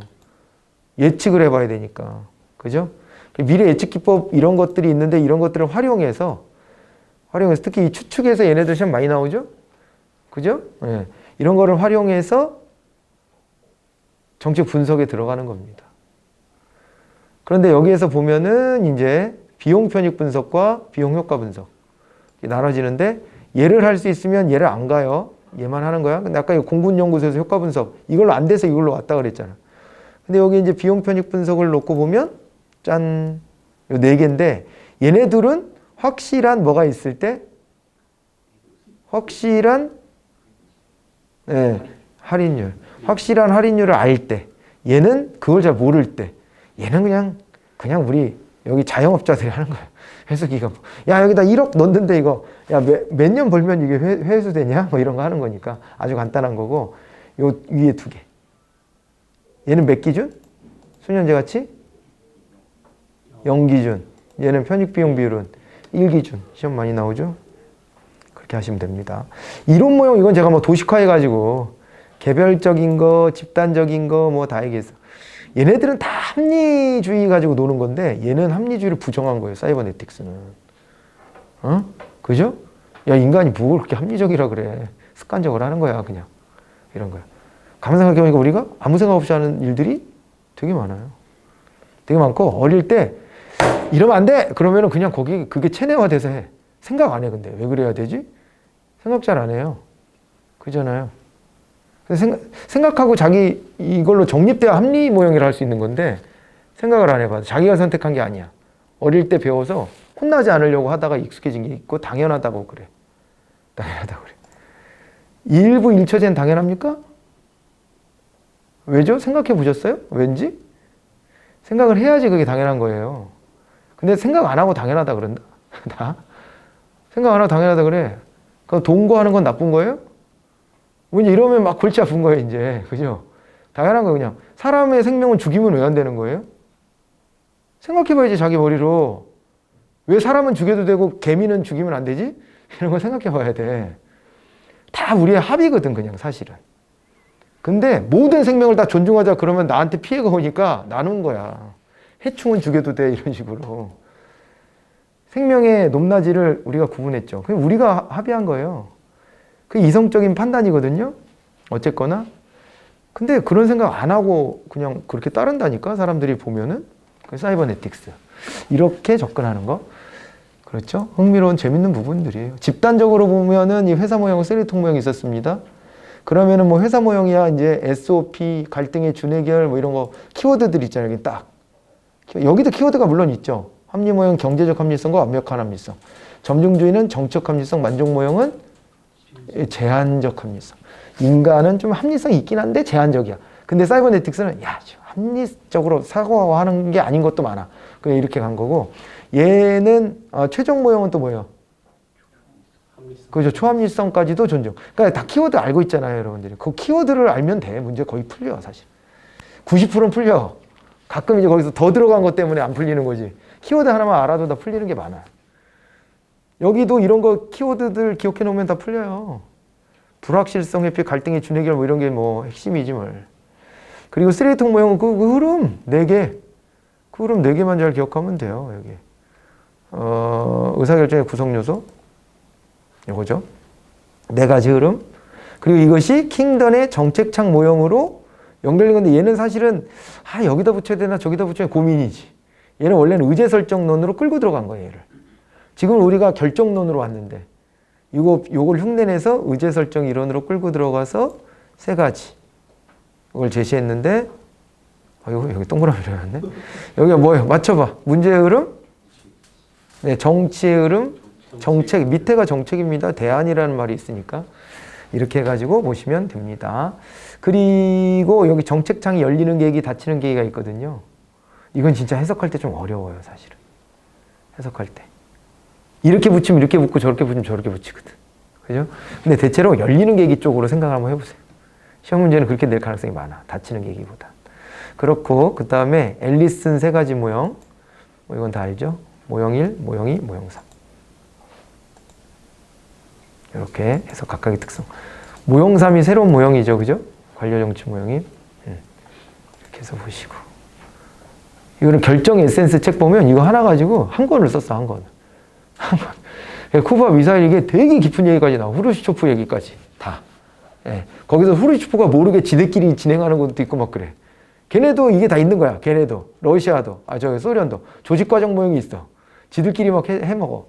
예측을 해봐야 되니까. 그죠? 미래 예측 기법 이런 것들이 있는데 이런 것들을 활용해서 특히 이 추측에서 얘네들 시험 많이 나오죠? 그죠? 예. 이런 거를 활용해서 정책 분석에 들어가는 겁니다. 그런데 여기에서 보면은 이제 비용 편익 분석과 비용 효과 분석 나눠지는데 얘를 할 수 있으면 얘를 안 가요. 얘만 하는 거야. 근데 아까 공군연구소에서 효과 분석 이걸로 안 돼서 이걸로 왔다 그랬잖아. 근데 여기 이제 비용 편익 분석을 놓고 보면 짠, 요 네 개인데 얘네들은 확실한 뭐가 있을 때 확실한 할인율. 확실한 할인율을 알 때. 얘는 그걸 잘 모를 때. 얘는 그냥 우리 여기 자영업자들이 하는 거야. 회수기간. 야, 여기다 1억 넣는데 이거, 야, 몇 년 벌면 이게 회수되냐? 뭐 이런 거 하는 거니까 아주 간단한 거고, 요 위에 두 개. 얘는 몇 기준? 수년제 같이? 0기준. 얘는 편익비용 비율은 1기준. 시험 많이 나오죠? 그렇게 하시면 됩니다. 이론 모형, 이건 제가 뭐 도식화해가지고, 개별적인 거, 집단적인 거, 뭐 다 얘기했어. 얘네들은 다 합리주의 가지고 노는 건데 얘는 합리주의를 부정한 거예요. 사이버네틱스는. 어? 그죠? 야, 인간이 뭘 그렇게 합리적이라 그래. 습관적으로 하는 거야, 그냥. 이런 거야. 가만 생각해보니까 우리가 아무 생각 없이 하는 일들이 되게 많아요. 되게 많고 어릴 때 이러면 안 돼! 그러면은 그냥 그게 체내화돼서 해. 생각 안 해, 근데. 왜 그래야 되지? 생각 잘 안 해요. 그잖아요. 생각하고 자기 이걸로 정립돼야 합리 모형이라 할 수 있는 건데 생각을 안 해봐. 자기가 선택한 게 아니야. 어릴 때 배워서 혼나지 않으려고 하다가 익숙해진 게 있고 당연하다고 그래. 당연하다고 그래. 일부 일처제는 당연합니까? 왜죠? 생각해 보셨어요? 왠지? 생각을 해야지 그게 당연한 거예요. 근데 생각 안 하고 당연하다 그런다? 나? 생각 안 하고 당연하다 그래. 그럼 동거하는 건 나쁜 거예요? 왠지 이러면 막 골치 아픈 거예요, 이제. 그죠? 당연한 거예요, 그냥. 사람의 생명은 죽이면 왜 안 되는 거예요? 생각해봐야지, 자기 머리로. 왜 사람은 죽여도 되고 개미는 죽이면 안 되지? 이런 거 생각해봐야 돼. 다 우리의 합의거든, 그냥 사실은. 근데 모든 생명을 다 존중하자 그러면 나한테 피해가 오니까 나눈 거야. 해충은 죽여도 돼, 이런 식으로. 생명의 높낮이를 우리가 구분했죠. 그냥 우리가 합의한 거예요. 그게 이성적인 판단이거든요. 어쨌거나. 근데 그런 생각 안 하고 그냥 그렇게 따른다니까 사람들이 보면은. 사이버네틱스. 이렇게 접근하는 거. 그렇죠? 흥미로운 재밌는 부분들이에요. 집단적으로 보면은 이 회사 모형은 쓰레기통 모형이 있었습니다. 그러면은 뭐 회사 모형이야 이제 SOP, 갈등의 준해결 뭐 이런 거 키워드들 있잖아요. 여기 딱. 여기도 키워드가 물론 있죠. 합리 모형 경제적 합리성과 완벽한 합리성. 점중주의는 정책 합리성, 만족 모형은 제한적 합리성. 인간은 좀 합리성이 있긴 한데 제한적이야. 근데 사이버네틱스는 야, 합리적으로 사고하는 게 아닌 것도 많아. 그냥 이렇게 간 거고 얘는 최종 모형은 또 뭐예요? 그죠. 초합리성까지도 존중. 그러니까 다 키워드 알고 있잖아요, 여러분들이. 그 키워드를 알면 돼. 문제 거의 풀려, 사실. 90%는 풀려. 가끔 이제 거기서 더 들어간 것 때문에 안 풀리는 거지. 키워드 하나만 알아도 다 풀리는 게 많아. 여기도 이런 거 키워드들 기억해 놓으면 다 풀려요. 불확실성, 회피, 갈등의 준해결 뭐 이런 게 뭐 핵심이지 뭘. 그리고 쓰레기통 모형은 그 흐름 4개. 그 흐름 4개만 잘 기억하면 돼요, 여기. 의사결정의 구성요소. 요거죠. 4가지 흐름. 그리고 이것이 킹던의 정책창 모형으로 연결된 건데 얘는 사실은 여기다 붙여야 되나 저기다 붙여야 되나 고민이지. 얘는 원래는 의제 설정론으로 끌고 들어간 거예요, 얘를. 지금 우리가 결정론으로 왔는데 요걸 흉내내서 의제 설정 이론으로 끌고 들어가서 3가지 이걸 제시했는데 여기 동그라미로 해놨네. 여기가 뭐예요? 맞춰봐. 문제의 흐름? 네, 정치의 흐름? 정책. 밑에가 정책입니다. 대안이라는 말이 있으니까 이렇게 해가지고 보시면 됩니다. 그리고 여기 정책창이 열리는 계획이 닫히는 계기가 있거든요. 이건 진짜 해석할 때 좀 어려워요, 사실은. 해석할 때. 이렇게 붙이면 이렇게 붙고 저렇게 붙이면 저렇게 붙이거든. 그죠? 근데 대체로 열리는 계기 쪽으로 생각을 한번 해보세요. 시험 문제는 그렇게 낼 가능성이 많아. 닫히는 계기보다. 그렇고 그 다음에 앨리슨 세 가지 모형. 뭐 이건 다 알죠? 모형 1, 모형 2, 모형 3. 이렇게 해서 각각의 특성. 모형 3이 새로운 모형이죠. 그죠? 관료정치 모형이. 이렇게 해서 보시고. 이거는 결정 에센스 책 보면 이거 하나 가지고 한 권을 썼어. 한 권. 한 권. 쿠바 미사일 이게 되게 깊은 얘기까지 나와. 후르시초프 얘기까지. 다. 예. 거기서 후르시초프가 모르게 지들끼리 진행하는 것도 있고 막 그래. 걔네도 이게 다 있는 거야. 걔네도. 러시아도. 소련도. 조직과정 모형이 있어. 지들끼리 막 해먹어.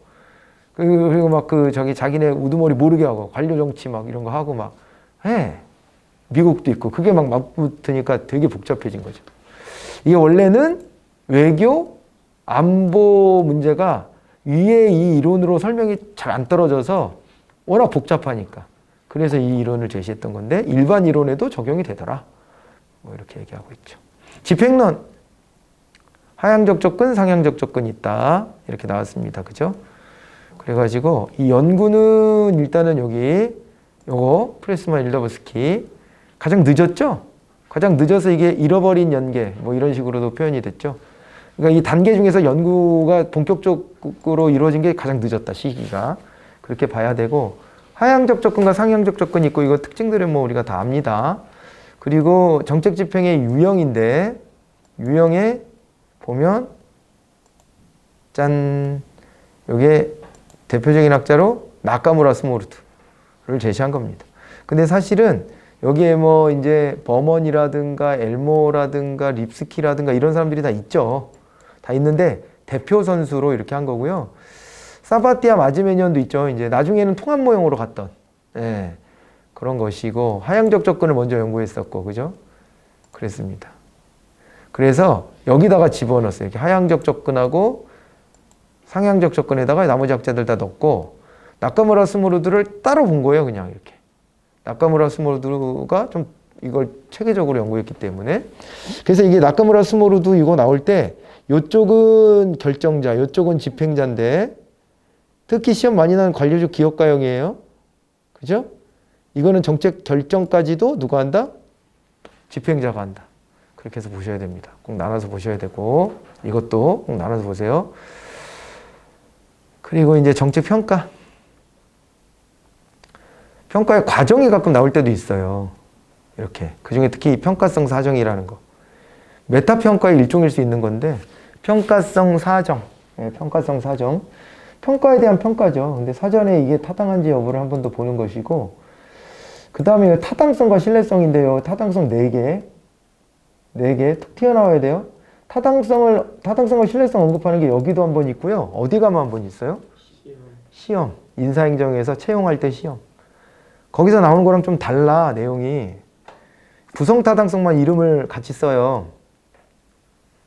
그리고 막 자기네 우두머리 모르게 하고, 관료정치 막 이런 거 하고 막 해. 미국도 있고. 그게 막 맞붙으니까 되게 복잡해진 거죠. 이게 원래는 외교, 안보 문제가 위에 이 이론으로 설명이 잘 안 떨어져서 워낙 복잡하니까. 그래서 이 이론을 제시했던 건데, 일반 이론에도 적용이 되더라. 뭐 이렇게 얘기하고 있죠. 집행론. 하향적 접근, 상향적 접근이 있다. 이렇게 나왔습니다. 그죠? 그래가지고 이 연구는 일단은 여기 요거 프레스만 일더버스키 가장 늦었죠? 가장 늦어서 이게 잃어버린 연계 뭐 이런 식으로도 표현이 됐죠. 그러니까 이 단계 중에서 연구가 본격적으로 이루어진 게 가장 늦었다. 시기가. 그렇게 봐야 되고, 하향적 접근과 상향적 접근이 있고, 이거 특징들은 뭐 우리가 다 압니다. 그리고 정책 집행의 유형인데, 유형에 보면 짠, 요게 대표적인 학자로 나카무라 스모르드를 제시한 겁니다. 근데 사실은 여기에 뭐 이제 버먼이라든가 엘모라든가 립스키라든가 이런 사람들이 다 있죠. 다 있는데 대표 선수로 이렇게 한 거고요. 사바티아 마즈메니언도 있죠. 이제 나중에는 통합 모형으로 갔던 그런 것이고, 하향적 접근을 먼저 연구했었고, 그죠? 그랬습니다. 그래서 여기다가 집어넣었어요. 이렇게 하향적 접근하고 상향적 접근에다가 나머지 학자들 다 넣고, 나카무라 스모르드를 따로 본 거예요. 그냥 이렇게. 나카무라 스모르드가 좀 이걸 체계적으로 연구했기 때문에. 그래서 이게 나카무라 스모르드 이거 나올 때 요쪽은 결정자, 요쪽은 집행자인데, 특히 시험 많이 나는 관료적 기업가형이에요. 그죠? 이거는 정책 결정까지도 누가 한다? 집행자가 한다. 그렇게 해서 보셔야 됩니다. 꼭 나눠서 보셔야 되고, 이것도 꼭 나눠서 보세요. 그리고 이제 정책 평가. 평가의 과정이 가끔 나올 때도 있어요. 이렇게. 그 중에 특히 평가성 사정이라는 거. 메타 평가의 일종일 수 있는 건데, 평가성 사정. 평가성 사정. 평가에 대한 평가죠. 근데 사전에 이게 타당한지 여부를 한 번 더 보는 것이고, 그 다음에 타당성과 신뢰성인데요. 타당성 4개. 4개 툭 튀어나와야 돼요. 타당성과 신뢰성 언급하는 게 여기도 한번 있고요. 어디 가면 한번 있어요? 시험. 인사행정에서 채용할 때 시험. 거기서 나오는 거랑 좀 달라, 내용이. 구성타당성만 이름을 같이 써요.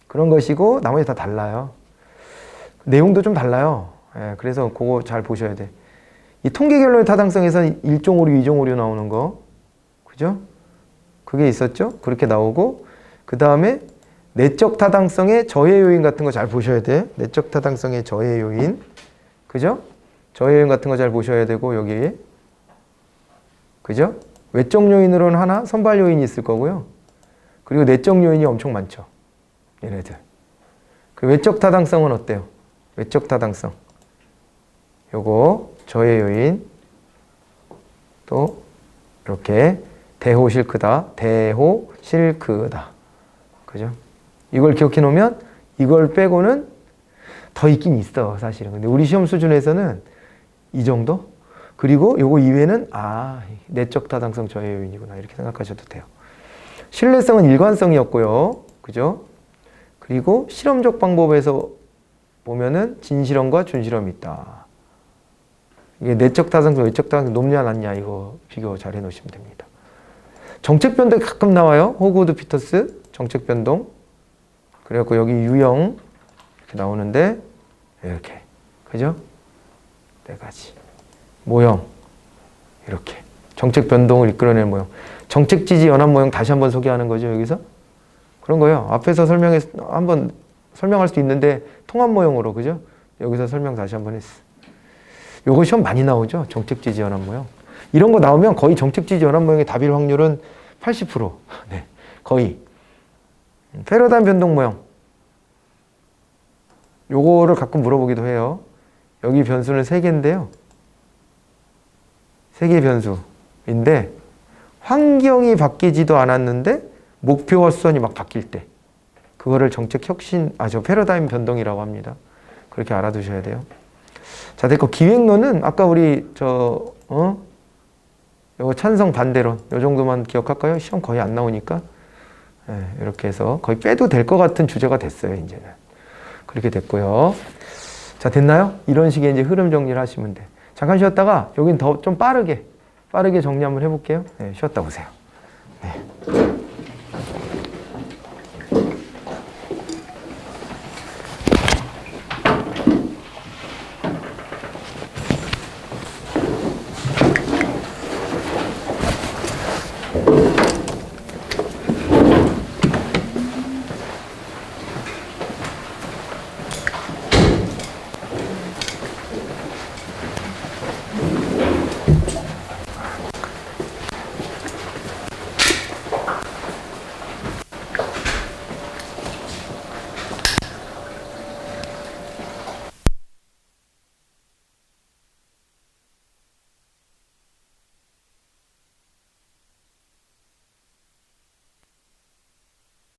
그런 것이고, 나머지 다 달라요. 내용도 좀 달라요. 그래서 그거 잘 보셔야 돼. 이 통계결론의 타당성에서 1종 오류, 2종 오류 나오는 거. 그죠? 그게 있었죠? 그렇게 나오고, 그 다음에 내적 타당성의 저해 요인 같은 거 잘 보셔야 돼. 내적 타당성의 저해 요인. 그죠? 저해 요인 같은 거 잘 보셔야 되고, 여기. 그죠? 외적 요인으로는 하나, 선발 요인이 있을 거고요. 그리고 내적 요인이 엄청 많죠. 얘네들. 그 외적 타당성은 어때요? 외적 타당성. 요거 저해 요인. 또 이렇게 대호 실크다. 대호 실크다. 그죠? 이걸 기억해 놓으면 이걸 빼고는 더 있긴 있어, 사실은. 근데 우리 시험 수준에서는 이 정도? 그리고 요거 이외에는 내적 타당성 저해 요인이구나, 이렇게 생각하셔도 돼요. 신뢰성은 일관성이었고요. 그죠? 그리고 실험적 방법에서 보면은 진실험과 준실험이 있다. 이게 내적 타당성, 외적 타당성 높냐 낮냐, 이거 비교 잘 해놓으시면 됩니다. 정책 변동이 가끔 나와요. 호그우드 피터스 정책 변동. 그래갖고 여기 유형 이렇게 나오는데, 이렇게. 그죠? 4가지. 모형. 이렇게. 정책 변동을 이끌어내는 모형. 정책 지지 연합 모형 다시 한번 소개하는 거죠, 여기서. 그런 거예요. 앞에서 한번 설명할 수 있는데 통합 모형으로, 그죠? 여기서 설명 다시 한번 했어. 요거 시험 많이 나오죠. 정책지지 연합 모형. 이런 거 나오면 거의 정책지지 연합 모형의 답일 확률은 80%. 네, 거의. 패러다임 변동 모형. 요거를 가끔 물어보기도 해요. 여기 변수는 3개인데요. 3개 변수인데 환경이 바뀌지도 않았는데 목표와 수선이 막 바뀔 때 그거를 정책 혁신, 패러다임 변동이라고 합니다. 그렇게 알아두셔야 돼요. 자, 됐고 기획론은 아까 우리 요거 찬성 반대론 요 정도만 기억할까요? 시험 거의 안 나오니까. 네, 이렇게 해서 거의 빼도 될 것 같은 주제가 됐어요, 이제는. 그렇게 됐고요. 자, 됐나요? 이런 식의 이제 흐름 정리를 하시면 돼. 잠깐 쉬었다가 여긴 더 좀 빠르게 정리 한번 해볼게요. 네, 쉬었다 오세요. 네.